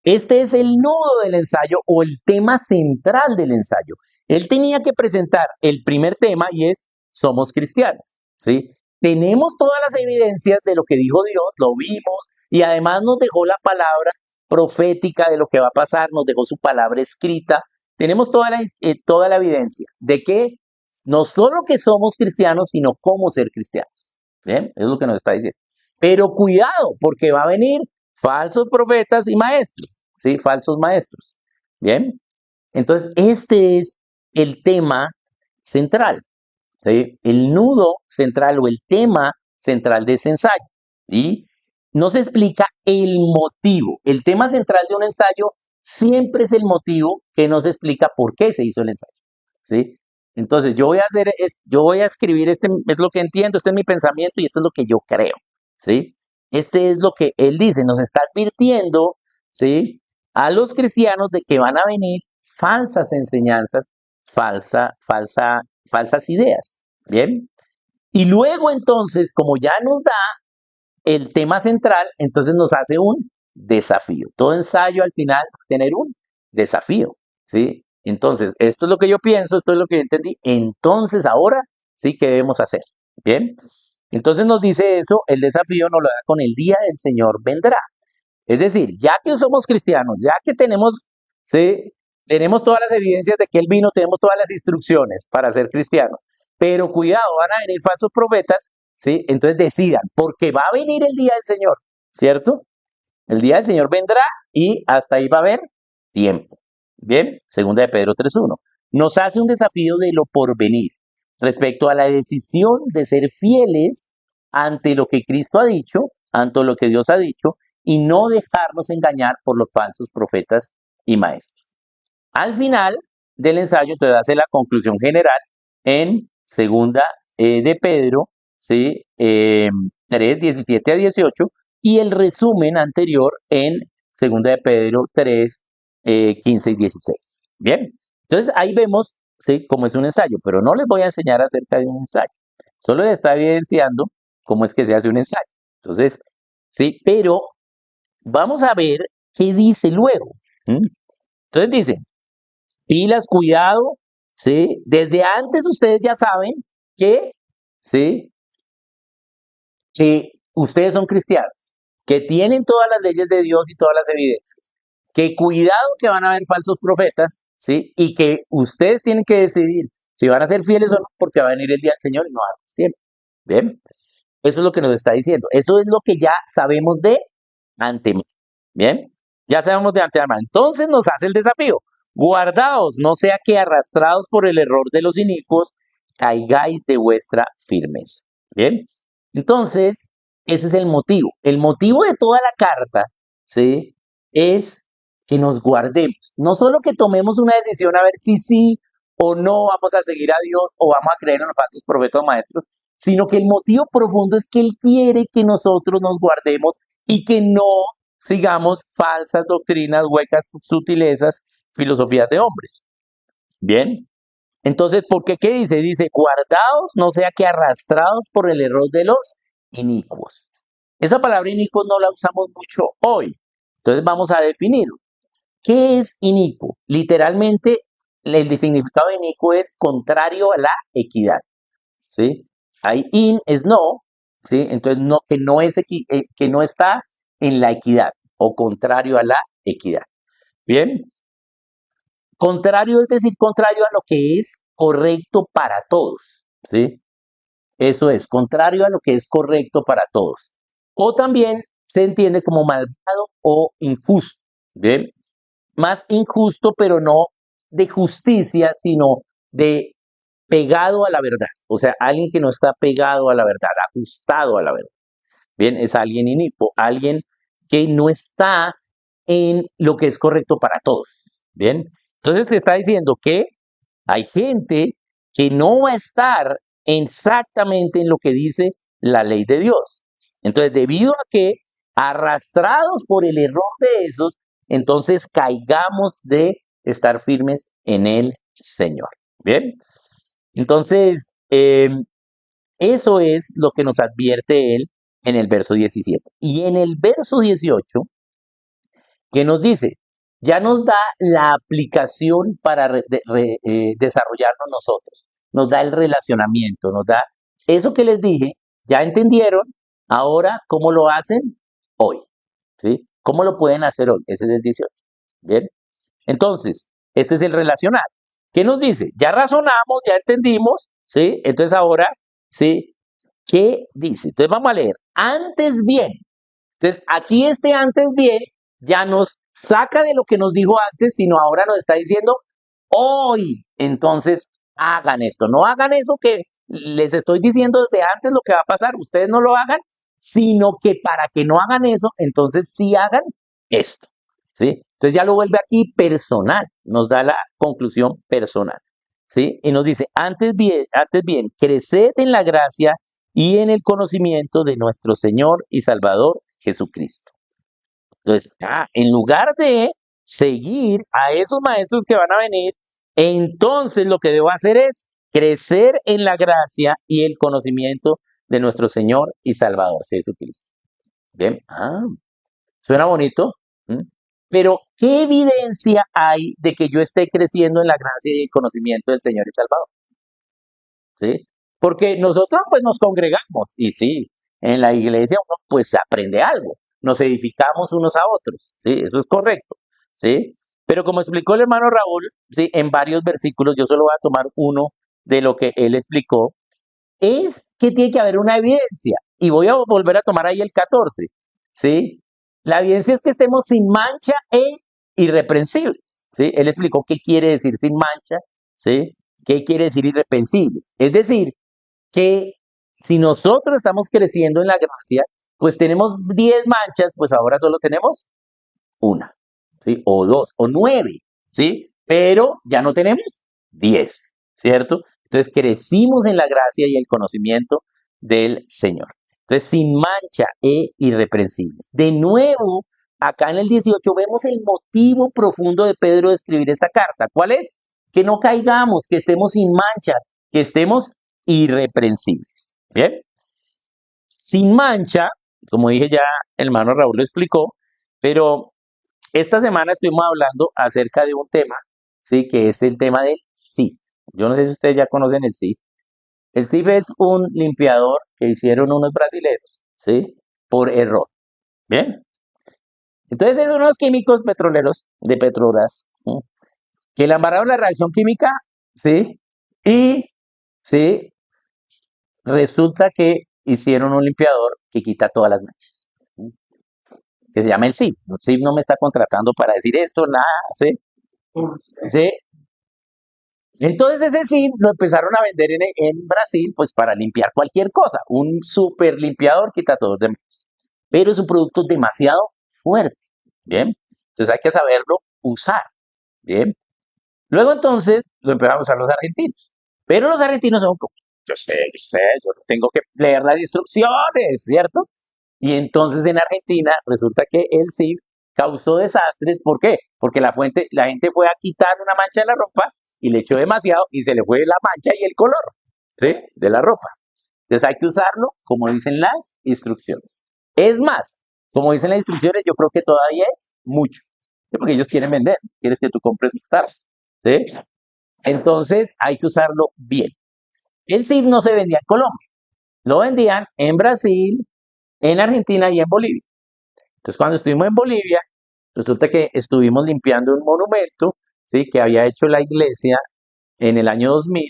este es el nudo del ensayo o el tema central del ensayo. Él tenía que presentar el primer tema y es somos cristianos, ¿sí? Tenemos todas las evidencias de lo que dijo Dios, lo vimos y además nos dejó la palabra profética de lo que va a pasar, nos dejó su palabra escrita. Tenemos toda la evidencia de que no solo que somos cristianos, sino cómo ser cristianos. ¿Bien? Es lo que nos está diciendo. Pero cuidado, porque va a venir falsos profetas y maestros, ¿sí? Falsos maestros. Bien, entonces este es el tema central, ¿sí? El nudo central o el tema central de ese ensayo. Y no se explica el motivo. El tema central de un ensayo siempre es el motivo que no se explica por qué se hizo el ensayo, ¿sí? Entonces, yo voy a escribir, este es lo que entiendo, este es mi pensamiento y esto es lo que yo creo, ¿sí? Este es lo que él dice, nos está advirtiendo, ¿sí? A los cristianos de que van a venir falsas enseñanzas, falsas ideas, ¿bien? Y luego entonces, como ya nos da el tema central, entonces nos hace un desafío. Todo ensayo al final va a tener un desafío, ¿sí? Entonces, esto es lo que yo pienso, esto es lo que yo entendí. Entonces, ahora sí que debemos hacer. Bien. Entonces nos dice eso, el desafío nos lo da con el día del Señor vendrá. Es decir, ya que somos cristianos, ya que tenemos, ¿sí? Tenemos todas las evidencias de que Él vino, tenemos todas las instrucciones para ser cristianos. Pero cuidado, van a venir falsos profetas, ¿sí? Entonces decidan, porque va a venir el día del Señor, ¿cierto? El día del Señor vendrá y hasta ahí va a haber tiempo. Bien, segunda de Pedro 3:1. Nos hace un desafío de lo porvenir respecto a la decisión de ser fieles ante lo que Cristo ha dicho, ante lo que Dios ha dicho, y no dejarnos engañar por los falsos profetas y maestros. Al final del ensayo te hace la conclusión general en segunda de Pedro, ¿sí? 3, 17 a 18, y el resumen anterior en segunda de Pedro 3, 15 y 16. Bien, entonces ahí vemos, ¿sí? Cómo es un ensayo, pero no les voy a enseñar acerca de un ensayo, solo les está evidenciando cómo es que se hace un ensayo. Entonces, sí, pero vamos a ver qué dice luego. ¿Mm? Entonces dice, pilas, cuidado, ¿sí? Desde antes ustedes ya saben que, ¿sí? Que ustedes son cristianos, que tienen todas las leyes de Dios y todas las evidencias, que cuidado que van a haber falsos profetas, ¿sí? Y que ustedes tienen que decidir si van a ser fieles o no, porque va a venir el día del Señor y no va a haber tiempo. Bien, eso es lo que nos está diciendo. Eso es lo que ya sabemos de antemano. Bien, ya sabemos de antemano. Entonces nos hace el desafío. Guardaos, no sea que arrastrados por el error de los inicuos, caigáis de vuestra firmeza. Bien, entonces ese es el motivo. El motivo de toda la carta, ¿sí? Es que nos guardemos. No solo que tomemos una decisión a ver si sí o no vamos a seguir a Dios o vamos a creer en los falsos profetas o maestros, sino que el motivo profundo es que Él quiere que nosotros nos guardemos y que no sigamos falsas doctrinas, huecas sutilezas, filosofías de hombres. Bien, entonces, ¿por qué qué dice? Dice, guardaos, no sea que arrastrados por el error de los inicuos. Esa palabra inicuos no la usamos mucho hoy. Entonces vamos a definirlo. ¿Qué es inicuo? Literalmente, el significado de inicuo es contrario a la equidad. ¿Sí? Hay in es no, ¿sí? Entonces no, que no está en la equidad o contrario a la equidad. Bien, contrario es decir, contrario a lo que es correcto para todos, ¿sí? Eso es, contrario a lo que es correcto para todos. O también se entiende como malvado o injusto, ¿bien? Más injusto, pero no de justicia, sino de pegado a la verdad. O sea, alguien que no está pegado a la verdad, ajustado a la verdad. Bien, es alguien inicuo, alguien que no está en lo que es correcto para todos. Bien, entonces se está diciendo que hay gente que no va a estar exactamente en lo que dice la ley de Dios. Entonces, debido a que arrastrados por el error de esos, entonces caigamos de estar firmes en el Señor. Bien, entonces, eso es lo que nos advierte él en el verso 17. Y en el verso 18, ¿qué nos dice? Ya nos da la aplicación para desarrollarnos nosotros. Nos da el relacionamiento, nos da eso que les dije, ya entendieron, ahora, ¿cómo lo hacen? Hoy, ¿sí? ¿Cómo lo pueden hacer hoy? Ese es el 18. Bien. Entonces, este es el relacional. ¿Qué nos dice? Ya razonamos, ya entendimos, ¿sí? Entonces ahora, ¿sí? ¿Qué dice? Entonces vamos a leer. Antes bien. Entonces aquí este antes bien ya nos saca de lo que nos dijo antes, sino ahora nos está diciendo hoy. Entonces hagan esto. No hagan eso que les estoy diciendo desde antes lo que va a pasar. Ustedes no lo hagan, sino que para que no hagan eso, entonces sí hagan esto. ¿Sí? Entonces ya lo vuelve aquí personal. Nos da la conclusión personal. ¿sí? Y nos dice, antes bien, creced en la gracia y en el conocimiento de nuestro Señor y Salvador Jesucristo. Entonces, en lugar de seguir a esos maestros que van a venir, entonces lo que debo hacer es crecer en la gracia y el conocimiento de nuestro Señor y Salvador Jesucristo. Bien, suena bonito, ¿m? Pero ¿qué evidencia hay de que yo esté creciendo en la gracia y el conocimiento del Señor y Salvador? ¿Sí? Porque nosotros pues nos congregamos y sí, en la iglesia uno pues aprende algo, nos edificamos unos a otros, ¿sí? Eso es correcto, ¿sí? Pero como explicó el hermano Raúl, ¿sí? En varios versículos, yo solo voy a tomar uno de lo que él explicó, es que tiene que haber una evidencia. Y voy a volver a tomar ahí el 14, ¿sí? La evidencia es que estemos sin mancha e irreprensibles, ¿sí? Él explicó qué quiere decir sin mancha, ¿sí? ¿Qué quiere decir irreprensibles? Es decir, que si nosotros estamos creciendo en la gracia, pues tenemos 10 manchas, pues ahora solo tenemos una, ¿sí? O dos, o 9, ¿sí? Pero ya no tenemos 10, ¿cierto? Entonces crecimos en la gracia y el conocimiento del Señor. Entonces, sin mancha e irreprensibles. De nuevo, acá en el 18 vemos el motivo profundo de Pedro de escribir esta carta. ¿Cuál es? Que no caigamos, que estemos sin mancha, que estemos irreprensibles. Bien, sin mancha, como dije ya, el hermano Raúl lo explicó, pero esta semana estuvimos hablando acerca de un tema, ¿sí? Que es el tema del SIF. Yo no sé si ustedes ya conocen el SIF. El SIF es un limpiador que hicieron unos brasileños, ¿sí? Por error. Bien. Entonces, son unos químicos petroleros de Petrobras, ¿sí? Que le amarraron la reacción química, ¿sí? Y, ¿sí? Resulta que hicieron un limpiador que quita todas las manchas, ¿sí? Que se llama el SIF. El SIF no me está contratando para decir esto, nada, ¿sí? ¿Sí? Entonces ese sí lo empezaron a vender en Brasil, pues para limpiar cualquier cosa. Un super limpiador quita todos de más. Pero es un producto demasiado fuerte. Bien. Entonces hay que saberlo usar. Bien. Luego entonces lo empezaron a usar los argentinos. Pero los argentinos son como, yo no tengo que leer las instrucciones, ¿cierto? Y entonces en Argentina resulta que el SIF causó desastres. ¿Por qué? Porque la gente fue a quitar una mancha de la ropa y le echó demasiado y se le fue la mancha y el color, ¿sí? De la ropa. Entonces hay que usarlo como dicen las instrucciones. Es más, como dicen las instrucciones, yo creo que todavía es mucho. ¿Sí? Porque ellos quieren vender, quieres que tú compres más tarde, ¿sí? Entonces hay que usarlo bien. El SIF no se vendía en Colombia, lo vendían en Brasil, en Argentina y en Bolivia. Entonces, cuando estuvimos en Bolivia, resulta que estuvimos limpiando un monumento, ¿sí? Que había hecho la iglesia en el año 2000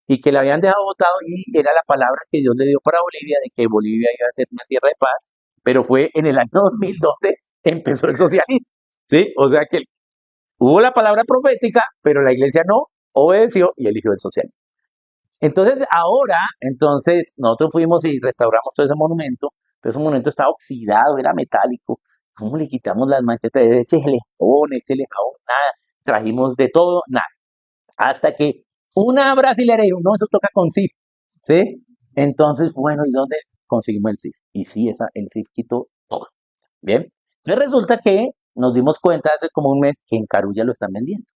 y que le habían dejado botado y era la palabra que Dios le dio para Bolivia de que Bolivia iba a ser una tierra de paz, pero fue en el año 2000 donde empezó el socialismo, ¿sí? O sea que hubo la palabra profética, pero la iglesia no obedeció y eligió el socialismo. Entonces, ahora, entonces, nosotros fuimos y restauramos todo ese monumento, pero ese monumento estaba oxidado, era metálico. ¿Cómo le quitamos las manchas? Échele jabón, nada. Trajimos de todo, nada. Hasta que una brasilera dijo, no, eso toca con SIF, ¿sí? Entonces, bueno, ¿y dónde conseguimos el SIF? Y sí, el SIF quitó todo, ¿bien? Entonces resulta que nos dimos cuenta hace como un mes que en Carulla lo están vendiendo,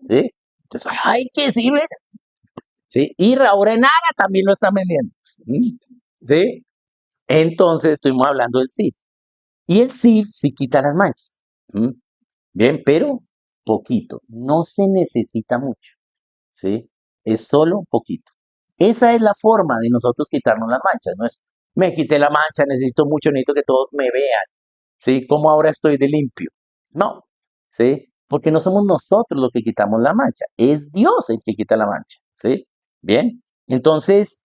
¿sí? Entonces, ¡ay, qué sirve! ¿Sí? Y ahora en Ara también lo están vendiendo. ¿Mm? ¿Sí? Entonces estuvimos hablando del SIF. Y el SIF sí quita las manchas. ¿Mm? Bien, pero poquito. No se necesita mucho. ¿Sí? Es solo poquito. Esa es la forma de nosotros quitarnos las manchas. No es, me quité la mancha, necesito mucho, necesito que todos me vean. ¿Sí? Como ahora estoy de limpio. No. ¿Sí? Porque no somos nosotros los que quitamos la mancha. Es Dios el que quita la mancha. ¿Sí? Bien. Entonces,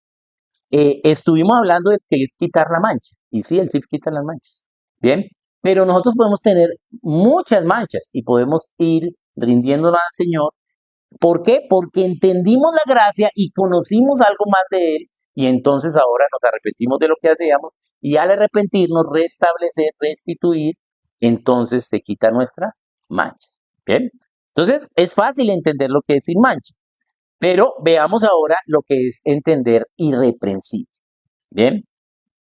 estuvimos hablando de que es quitar la mancha. Y sí, el SIF quita las manchas. Bien. Pero nosotros podemos tener muchas manchas y podemos ir rindiéndolas al Señor. ¿Por qué? Porque entendimos la gracia y conocimos algo más de Él y entonces ahora nos arrepentimos de lo que hacíamos y al arrepentirnos, restablecer, restituir, entonces se quita nuestra mancha. ¿Bien? Entonces es fácil entender lo que es sin mancha. Pero veamos ahora lo que es entender irreprensible. Bien,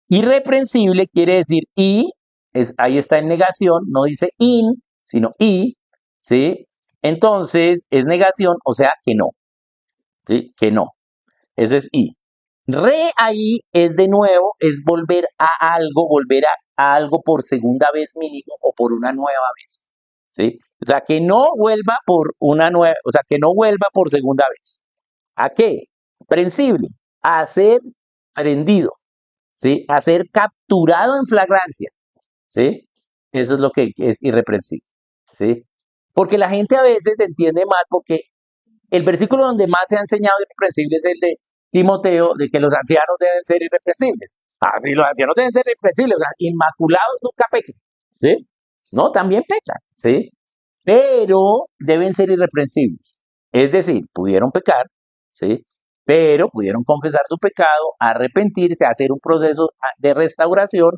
irreprensible quiere decir ahí está en negación, no dice in, sino y, ¿sí? Entonces es negación, o sea que no, ¿sí? Que no. Ese es i. Re ahí es de nuevo, es volver a algo, a algo por segunda vez mínimo o por una nueva vez, ¿sí? O sea, que no vuelva por una nueva, o sea, que no vuelva por segunda vez. ¿A qué? Prensible, a ser prendido, ¿sí? A ser capturado en flagrancia, ¿sí? Eso es lo que es irreprensible, ¿sí? Porque la gente a veces entiende mal porque el versículo donde más se ha enseñado irreprensible es el de Timoteo, de que los ancianos deben ser irreprensibles. Ah, sí, los ancianos deben ser irreprensibles, o sea, inmaculados nunca pecan, ¿sí? No, también pecan, ¿sí? Pero deben ser irreprensibles. Es decir, pudieron pecar, ¿sí? Pero pudieron confesar su pecado, arrepentirse, hacer un proceso de restauración,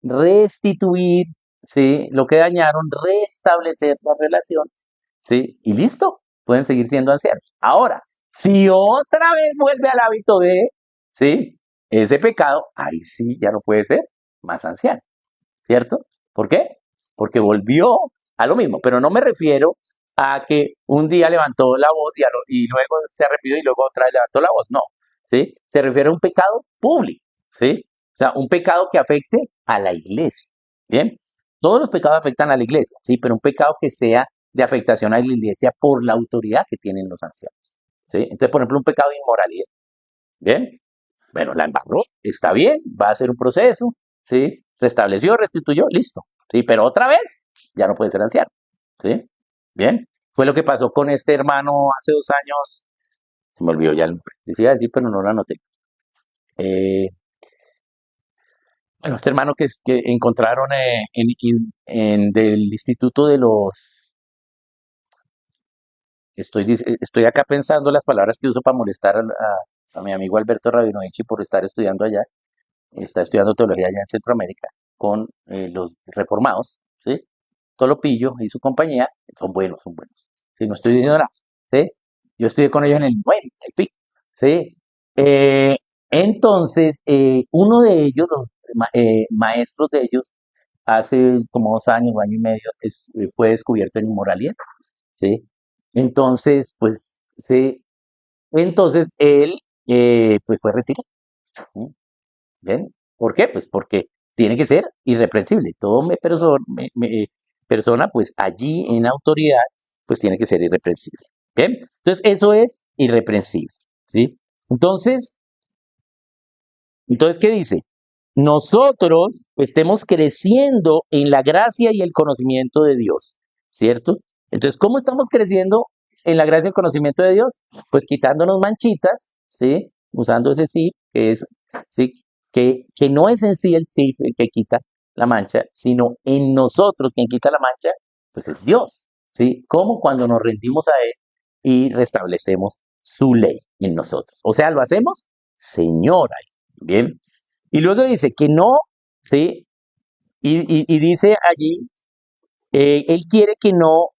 restituir, ¿sí? Lo que dañaron, restablecer las relaciones, ¿sí? Y listo, pueden seguir siendo ancianos. Ahora, si otra vez vuelve al hábito de, ¿sí? Ese pecado, ahí sí ya no puede ser más anciano, ¿cierto? ¿Por qué? Porque volvió a lo mismo, pero no me refiero a que un día levantó la voz y luego se arrepintió y luego otra vez levantó la voz, no, ¿sí? Se refiere a un pecado público, ¿sí? O sea, un pecado que afecte a la iglesia, ¿bien? Todos los pecados afectan a la iglesia, ¿sí? Pero un pecado que sea de afectación a la iglesia por la autoridad que tienen los ancianos, ¿sí? Entonces, por ejemplo, un pecado de inmoralidad, ¿bien? Bueno, la embarró, está bien, va a hacer un proceso, ¿sí? Restableció, restituyó, listo, ¿sí? Pero otra vez, ya no puede ser anciano, ¿sí? Bien, fue lo que pasó con este hermano hace 2 años, se me olvidó ya el nombre, decía decir, pero no lo anoté. Eh, bueno, este hermano que encontraron del Instituto de los, estoy acá pensando las palabras que uso para molestar a mi amigo Alberto Rabinovich por estar estudiando allá. Está estudiando teología allá en Centroamérica con los reformados, ¿sí? Tolopillo y su compañía son buenos, son buenos. Si no estoy diciendo nada, ¿sí? Yo estudié con ellos en el 90, el pico, ¿sí? Eh, entonces, uno de ellos, los maestros de ellos, hace como 2 años, 1 año y medio, fue descubierto en inmoralidad, ¿sí? Entonces, pues, sí, entonces él, pues fue retirado. ¿Sí? ¿Ven? ¿Por qué? Pues porque tiene que ser irreprensible. Persona, pues allí en autoridad, pues tiene que ser irreprensible. ¿Bien? Entonces, eso es irreprensible. ¿Sí? Entonces, ¿qué dice? Nosotros estemos creciendo en la gracia y el conocimiento de Dios, ¿cierto? Entonces, ¿cómo estamos creciendo en la gracia y el conocimiento de Dios? Pues quitándonos manchitas, ¿sí? Usando ese sí, ¿sí? Que no es en sí el sí el que quita la mancha, sino en nosotros quien quita la mancha, pues es Dios, ¿sí? Como cuando nos rendimos a Él y restablecemos su ley en nosotros. O sea, lo hacemos, Señora, ¿bien? Y luego dice que no, ¿sí? Y dice allí, él quiere que no,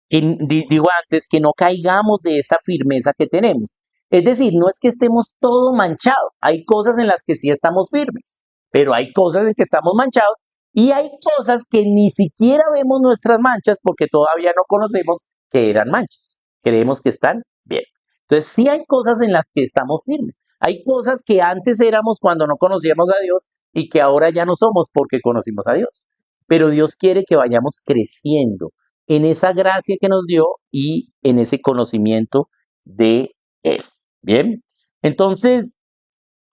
digo antes, que no caigamos de esta firmeza que tenemos. Es decir, no es que estemos todo manchados, hay cosas en las que sí estamos firmes, pero hay cosas en que estamos manchados y hay cosas que ni siquiera vemos nuestras manchas porque todavía no conocemos que eran manchas. Creemos que están bien. Entonces, sí hay cosas en las que estamos firmes. Hay cosas que antes éramos cuando no conocíamos a Dios y que ahora ya no somos porque conocimos a Dios. Pero Dios quiere que vayamos creciendo en esa gracia que nos dio y en ese conocimiento de Él. Bien, entonces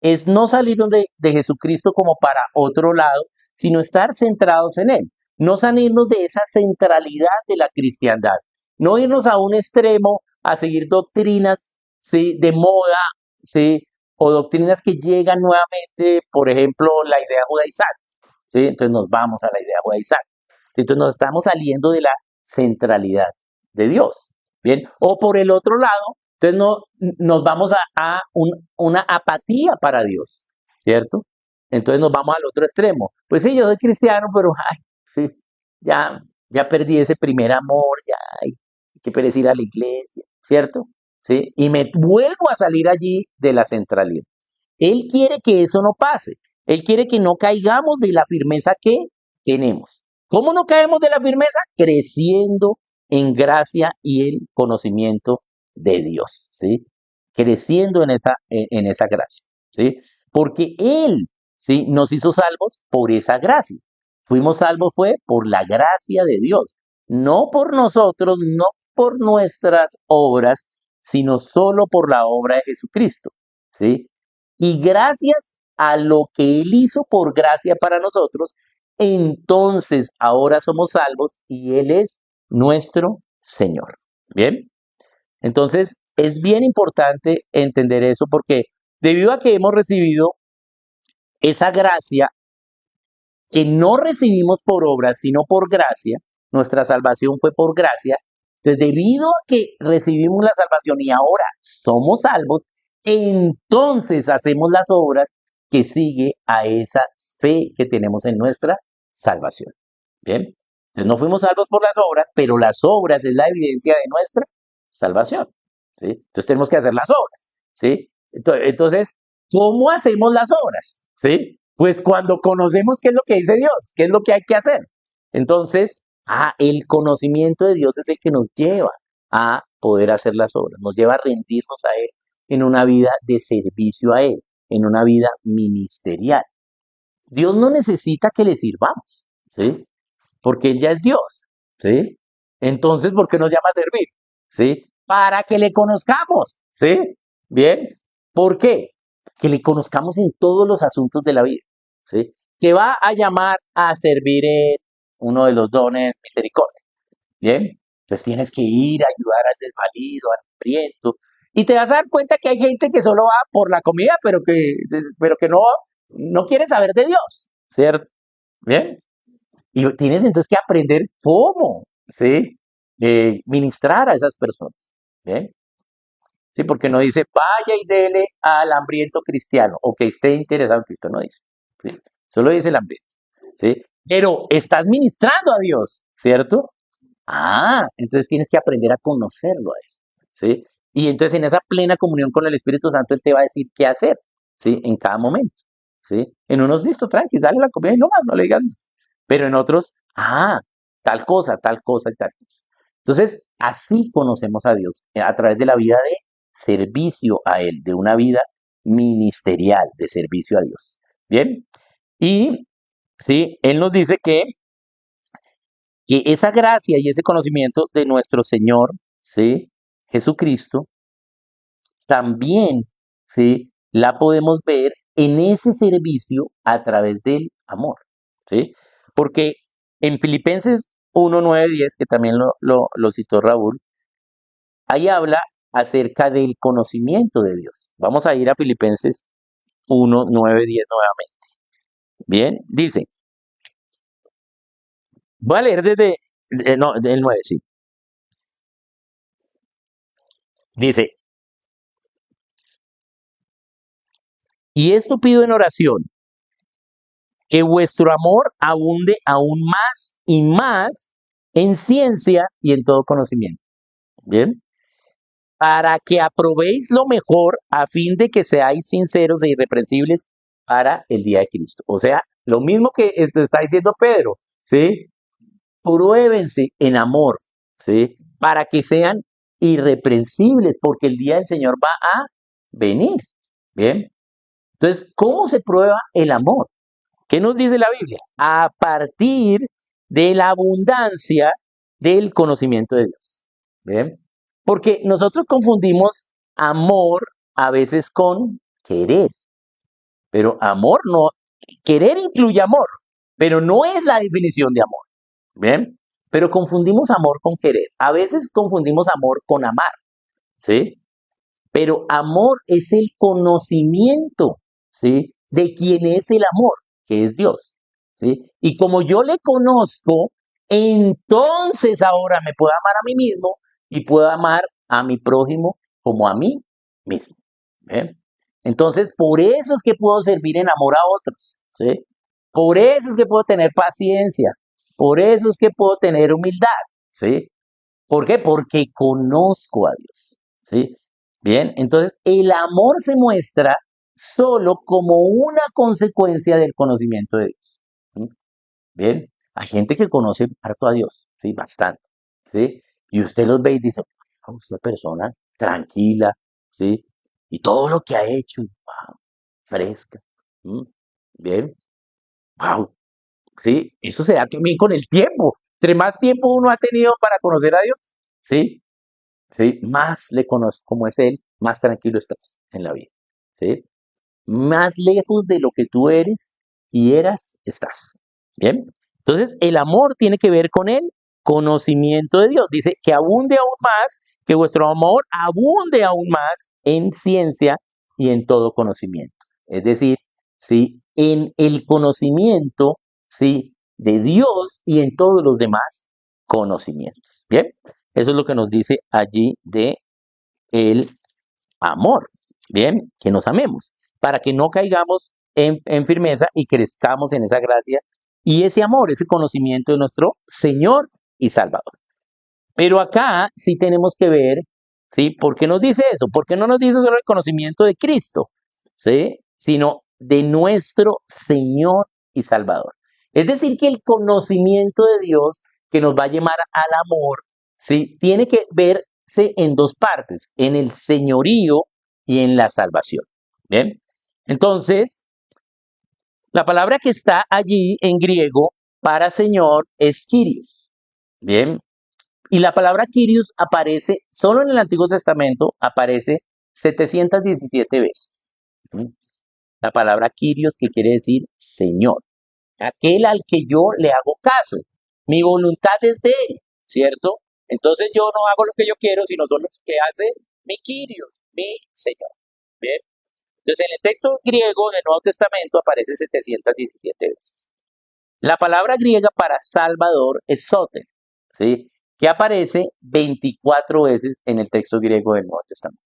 es no salirnos de Jesucristo como para otro lado, sino estar centrados en Él. No salirnos de esa centralidad de la cristiandad. No irnos a un extremo a seguir doctrinas, ¿sí? De moda, ¿sí? O doctrinas que llegan nuevamente, por ejemplo, la idea judaizante, ¿sí? Entonces nos vamos a la idea judaizante. ¿Sí? Entonces nos estamos saliendo de la centralidad de Dios. Bien, o por el otro lado, entonces no, nos vamos una apatía para Dios, ¿cierto? Entonces nos vamos al otro extremo. Pues sí, yo soy cristiano, pero ay, sí, ya, ya perdí ese primer amor, ya, ay, qué pereza ir a la iglesia, ¿cierto? ¿Sí? Y me vuelvo a salir allí de la centralidad. Él quiere que eso no pase. Él quiere que no caigamos de la firmeza que tenemos. ¿Cómo no caemos de la firmeza? Creciendo en gracia y en conocimiento de Dios, ¿sí? Creciendo en esa gracia, ¿sí? Porque Él, ¿sí? Nos hizo salvos por esa gracia. Fuimos salvos fue por la gracia de Dios, no por nosotros, no por nuestras obras, sino solo por la obra de Jesucristo, ¿sí? Y gracias a lo que Él hizo por gracia para nosotros, entonces ahora somos salvos y Él es nuestro Señor. Bien, entonces es bien importante entender eso porque debido a que hemos recibido esa gracia que no recibimos por obras, sino por gracia, nuestra salvación fue por gracia. Entonces, debido a que recibimos la salvación y ahora somos salvos, entonces hacemos las obras que sigue a esa fe que tenemos en nuestra salvación. Bien, entonces no fuimos salvos por las obras, pero las obras es la evidencia de nuestra salvación. ¿Sí? Entonces tenemos que hacer las obras. ¿Sí? Entonces, ¿cómo hacemos las obras? ¿Sí? Pues cuando conocemos qué es lo que dice Dios, qué es lo que hay que hacer. Entonces, el conocimiento de Dios es el que nos lleva a poder hacer las obras, nos lleva a rendirnos a Él en una vida de servicio a Él, en una vida ministerial. Dios no necesita que le sirvamos, ¿sí? Porque Él ya es Dios, ¿sí? Entonces, ¿por qué nos llama a servir? ¿Sí? Para que le conozcamos, ¿sí? Bien, ¿por qué? Que le conozcamos en todos los asuntos de la vida, ¿sí? Que va a llamar a servir en uno de los dones misericordia, ¿bien? Entonces tienes que ir a ayudar al desvalido, al hambriento, y te vas a dar cuenta que hay gente que solo va por la comida, pero que no quiere saber de Dios, ¿cierto? ¿Bien? Y tienes entonces que aprender cómo, ¿sí? Ministrar a esas personas, ¿bien? Sí, porque no dice vaya y dele al hambriento cristiano o que esté interesado en Cristo, no dice, ¿sí? Solo dice el hambriento, ¿sí? Pero estás ministrando a Dios, ¿cierto? Entonces tienes que aprender a conocerlo a Él, ¿sí? Y entonces en esa plena comunión con el Espíritu Santo Él te va a decir qué hacer, ¿sí? En cada momento, ¿sí? En unos, listo, tranqui, dale la comida y no más, no le digas más. Pero en otros, tal cosa y tal cosa. Entonces, así conocemos a Dios, a través de la vida de servicio a Él, de una vida ministerial de servicio a Dios. Bien, y sí, Él nos dice que esa gracia y ese conocimiento de nuestro Señor, ¿sí? Jesucristo, también, ¿sí? La podemos ver en ese servicio a través del amor, ¿sí? Porque en Filipenses 1, 9, 10, que también lo citó Raúl, ahí habla acerca del conocimiento de Dios. Vamos a ir a Filipenses 1, 9, 10 nuevamente. Bien, dice, voy a leer no, del 9, sí. Dice, y esto pido en oración, que vuestro amor abunde aún más y más en ciencia y en todo conocimiento. Bien, para que aprobéis lo mejor a fin de que seáis sinceros e irreprensibles para el día de Cristo. O sea, lo mismo que está diciendo Pedro, ¿sí? Pruébense en amor, ¿sí? Para que sean irreprensibles, porque el día del Señor va a venir. Bien, entonces, ¿cómo se prueba el amor? ¿Qué nos dice la Biblia? A partir de la abundancia del conocimiento de Dios. ¿Bien? Porque nosotros confundimos amor a veces con querer, pero amor no, querer incluye amor, pero no es la definición de amor. ¿Bien? Pero confundimos amor con querer. A veces confundimos amor con amar, ¿sí? Pero amor es el conocimiento, ¿sí? De quién es el amor, que es Dios, ¿sí? Y como yo le conozco, entonces ahora me puedo amar a mí mismo y puedo amar a mi prójimo como a mí mismo. ¿Ven? Entonces, por eso es que puedo servir en amor a otros, ¿sí? Por eso es que puedo tener paciencia, por eso es que puedo tener humildad, ¿sí? ¿Por qué? Porque conozco a Dios. ¿sí? Bien, entonces el amor se muestra solo como una consecuencia del conocimiento de Dios. ¿Sí? Bien, hay gente que conoce harto a Dios, ¿sí? Bastante, ¿sí? Y usted los ve y dice, "Wow, esta persona tranquila, ¿sí? Y todo lo que ha hecho, wow, fresca, ¿m? Bien, wow, ¿sí? Eso se da también con el tiempo. Entre más tiempo uno ha tenido para conocer a Dios, ¿sí? ¿Sí? Más le conozco cómo es Él, más tranquilo estás en la vida, ¿sí? Más lejos de lo que tú eres y eras, estás. Bien. Entonces, el amor tiene que ver con el conocimiento de Dios. Dice que abunde aún más, que vuestro amor abunde aún más en ciencia y en todo conocimiento. Es decir, sí, en el conocimiento, sí, de Dios y en todos los demás conocimientos. Bien. Eso es lo que nos dice allí de el amor, ¿bien? Que nos amemos, para que no caigamos en firmeza y crezcamos en esa gracia y ese amor, ese conocimiento de nuestro Señor y Salvador. Pero acá sí tenemos que ver, ¿sí? ¿Por qué nos dice eso? ¿Por qué no nos dice solo el conocimiento de Cristo, ¿sí? Sino de nuestro Señor y Salvador. Es decir, que el conocimiento de Dios que nos va a llevar al amor, ¿sí? Tiene que verse en dos partes, en el señorío y en la salvación. ¿Bien? Entonces, la palabra que está allí en griego para Señor es Kyrios. Bien, y la palabra Kyrios aparece, solo en el Antiguo Testamento, aparece 717 veces. ¿Mm? La palabra Kyrios, que quiere decir Señor, aquel al que yo le hago caso. Mi voluntad es de él, ¿cierto? Entonces yo no hago lo que yo quiero, sino solo lo que hace mi Kyrios, mi Señor. ¿Bien? Entonces en el texto griego del Nuevo Testamento aparece 717 veces. La palabra griega para Salvador es soter, ¿sí? Que aparece 24 veces en el texto griego del Nuevo Testamento.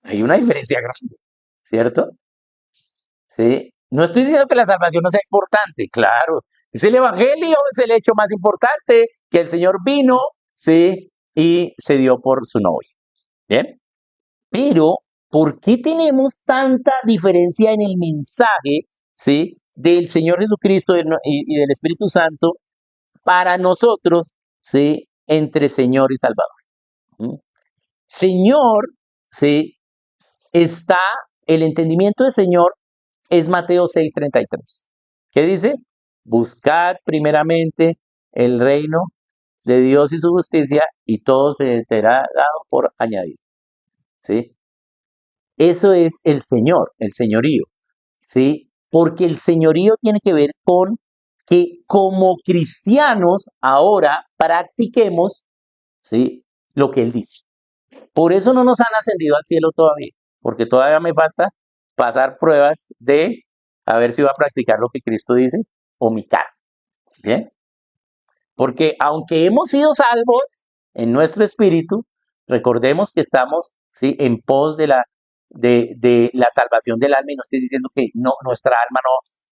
Hay una diferencia grande, ¿cierto? ¿Sí? No estoy diciendo que la salvación no sea importante, claro. Es el Evangelio, es el hecho más importante, que el Señor vino, ¿sí? Y se dio por su novia. ¿Bien? Pero, ¿por qué tenemos tanta diferencia en el mensaje, ¿sí? Del Señor Jesucristo y del Espíritu Santo para nosotros, ¿sí? Entre Señor y Salvador. ¿Mm? Señor, ¿sí? Está, el entendimiento de Señor es Mateo 6:33. ¿Qué dice? Buscad primeramente el reino de Dios y su justicia y todo se será dado por añadir. ¿Sí? Eso es el Señor, el señorío. ¿Sí? Porque el señorío tiene que ver con que como cristianos ahora practiquemos, ¿sí? Lo que Él dice. Por eso no nos han ascendido al cielo todavía, porque todavía me falta pasar pruebas de a ver si va a practicar lo que Cristo dice o mi cara. ¿Bien? Porque aunque hemos sido salvos en nuestro espíritu, recordemos que estamos, ¿sí? En pos de la salvación del alma y no estoy diciendo que no, nuestra alma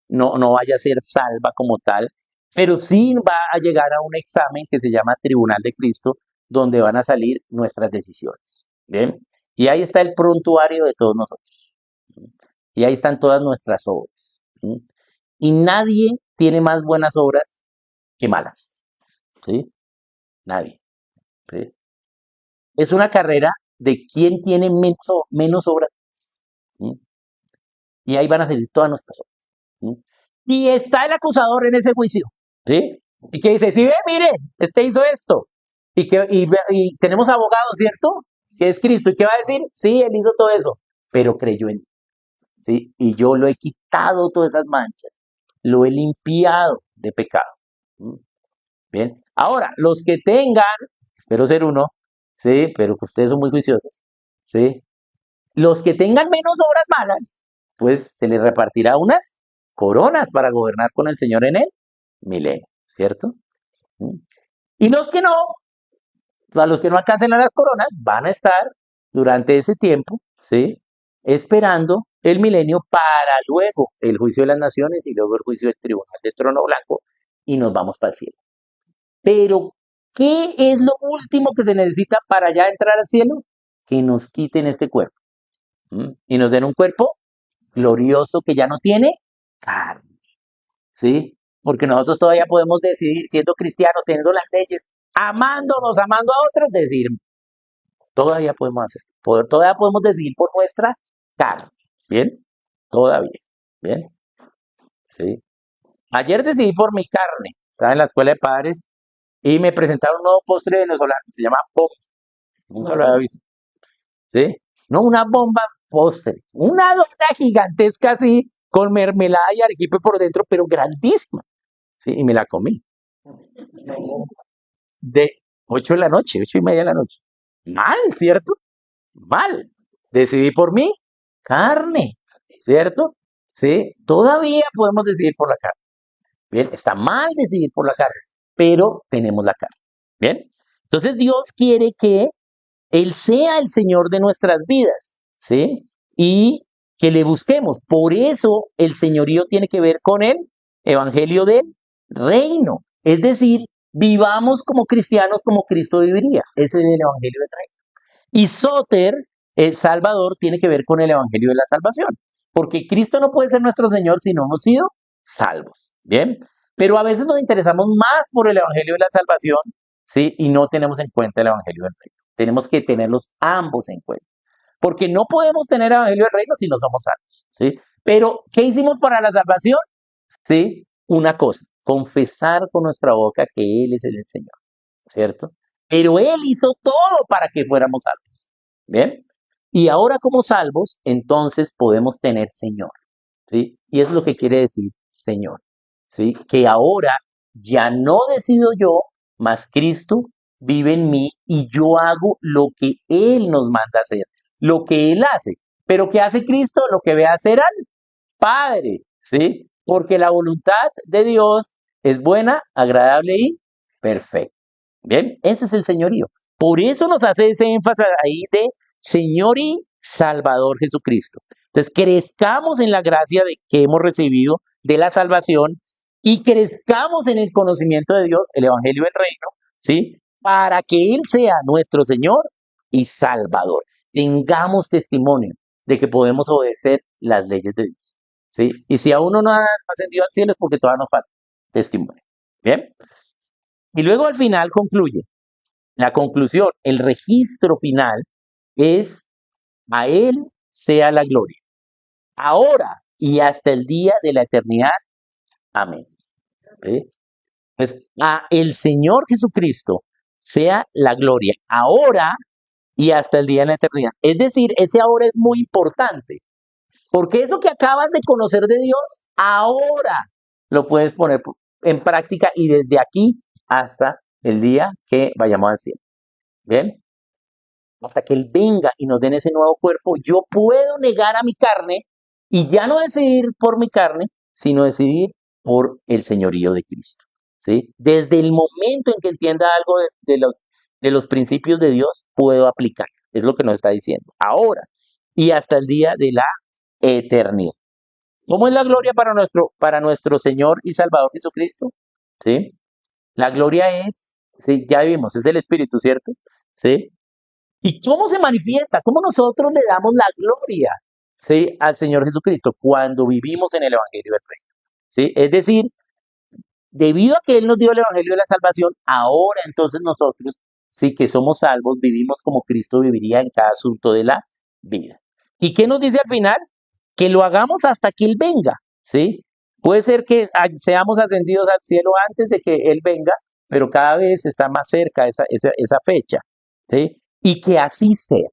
no vaya a ser salva como tal, pero sí va a llegar a un examen que se llama Tribunal de Cristo, donde van a salir nuestras decisiones. ¿Bien? Y ahí está el prontuario de todos nosotros. Y ahí están todas nuestras obras. ¿Sí? Y nadie tiene más buenas obras que malas. ¿Sí? Nadie. ¿Sí? Es una carrera de quién tiene menos obras. ¿Sí? Y ahí van a salir todas nuestras obras. ¿Sí? Y está el acusador en ese juicio. ¿Sí? Y que dice, si ve, mire, este hizo esto. Y tenemos abogado, ¿cierto? Que es Cristo. ¿Y qué va a decir? Sí, él hizo todo eso, pero creyó en mí. ¿Sí? Y yo lo he quitado todas esas manchas. Lo he limpiado de pecado. ¿Sí? Bien. Ahora, los que tengan, espero ser uno, sí, pero que ustedes son muy juiciosos, sí. Los que tengan menos obras malas, pues se les repartirá unas coronas para gobernar con el Señor en el milenio, ¿cierto? ¿Mm? Y los que no, a los que no alcancen a las coronas, van a estar durante ese tiempo, ¿sí? Esperando el milenio para luego el juicio de las naciones y luego el juicio del tribunal del trono blanco y nos vamos para el cielo. Pero ¿Qué es lo último que se necesita para ya entrar al cielo? Que nos quiten este cuerpo. Y nos den un cuerpo glorioso que ya no tiene carne, ¿sí? Porque nosotros todavía podemos decidir, siendo cristianos, teniendo las leyes, amándonos, amando a otros, decir, todavía podemos hacer, todavía podemos decidir por nuestra carne, ¿bien? Todavía, ¿bien? ¿Sí? Ayer decidí por mi carne, estaba en la escuela de padres y me presentaron un nuevo postre venezolano, se llama bomba, nunca lo había visto, ¿sí? No, una bomba postre, una dona gigantesca así, con mermelada y arequipe por dentro, pero grandísima, ¿sí? Y me la comí, de 8 de la noche, 8:30 de la noche. Mal, ¿cierto? Mal. Decidí por mi carne, ¿cierto? Sí, todavía podemos decidir por la carne. Bien, está mal decidir por la carne, pero tenemos la carne. Bien, entonces Dios quiere que Él sea el Señor de nuestras vidas, ¿sí? Y que le busquemos. Por eso el señorío tiene que ver con el evangelio del reino. Es decir, vivamos como cristianos como Cristo viviría. Ese es el evangelio del reino. Y Soter, el Salvador, tiene que ver con el Evangelio de la Salvación, porque Cristo no puede ser nuestro Señor si no hemos sido salvos, ¿bien? Pero a veces nos interesamos más por el Evangelio de la Salvación, ¿sí? Y no tenemos en cuenta el Evangelio del Reino. Tenemos que tenerlos ambos en cuenta, porque no podemos tener Evangelio del Reino si no somos salvos, ¿sí? Pero, ¿qué hicimos para la salvación? Sí, una cosa, confesar con nuestra boca que Él es el Señor, ¿cierto? Pero Él hizo todo para que fuéramos salvos. ¿Bien? Y ahora como salvos, entonces podemos tener Señor, ¿sí? Y es lo que quiere decir Señor, ¿sí? Que ahora ya no decido yo, mas Cristo vive en mí y yo hago lo que Él nos manda hacer, lo que Él hace. Pero ¿qué hace Cristo? Lo que ve hacer al Padre, ¿sí? Porque la voluntad de Dios es buena, agradable y perfecta. Bien, ese es el señorío. Por eso nos hace ese énfasis ahí de Señor y Salvador Jesucristo. Entonces, crezcamos en la gracia de que hemos recibido de la salvación y crezcamos en el conocimiento de Dios, el Evangelio del Reino, ¿sí? Para que Él sea nuestro Señor y Salvador. Tengamos testimonio de que podemos obedecer las leyes de Dios, ¿sí? Y si aún no ha ascendido al cielo es porque todavía nos falta testimonio. Bien. Y luego al final concluye. La conclusión, el registro final es a Él sea la gloria, ahora y hasta el día de la eternidad. Amén. ¿Sí? Pues a el Señor Jesucristo sea la gloria, ahora y hasta el día de la eternidad. Es decir, ese ahora es muy importante, porque eso que acabas de conocer de Dios, ahora lo puedes poner en práctica y desde aquí hasta el día que vayamos al cielo. ¿Bien? Hasta que Él venga y nos den ese nuevo cuerpo, yo puedo negar a mi carne y ya no decidir por mi carne, sino decidir por el señorío de Cristo. ¿Sí? Desde el momento en que entienda algo de los principios de Dios, puedo aplicar. Es lo que nos está diciendo. Ahora y hasta el día de la eternidad. ¿Cómo es la gloria para nuestro Señor y Salvador Jesucristo? ¿Sí? La gloria es, sí, ya vimos, es el Espíritu, ¿cierto? ¿Sí? ¿Y cómo se manifiesta? ¿Cómo nosotros le damos la gloria, ¿sí? Al Señor Jesucristo cuando vivimos en el Evangelio del Reino? ¿Sí? Es decir, debido a que Él nos dio el Evangelio de la salvación, ahora entonces nosotros, sí que somos salvos, vivimos como Cristo viviría en cada asunto de la vida. ¿Y qué nos dice al final? Que lo hagamos hasta que Él venga, ¿sí? Puede ser que seamos ascendidos al cielo antes de que Él venga, pero cada vez está más cerca esa fecha, ¿sí? Y que así sea.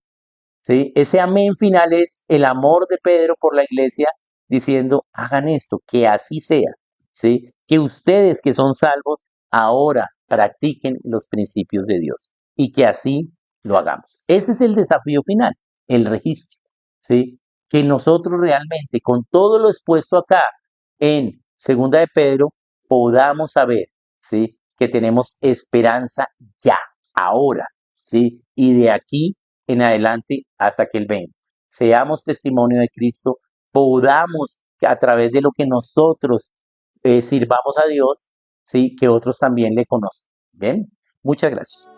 ¿Sí? Ese amén final es el amor de Pedro por la iglesia diciendo, hagan esto, que así sea, ¿sí? Que ustedes que son salvos ahora practiquen los principios de Dios y que así lo hagamos. Ese es el desafío final, el registro, ¿sí? Que nosotros realmente con todo lo expuesto acá en Segunda de Pedro podamos saber, ¿sí? Que tenemos esperanza ya, ahora, ¿sí? Y de aquí en adelante hasta que Él venga. Seamos testimonio de Cristo, podamos a través de lo que nosotros sirvamos a Dios, ¿sí? Que otros también le conozcan. ¿Bien? Muchas gracias.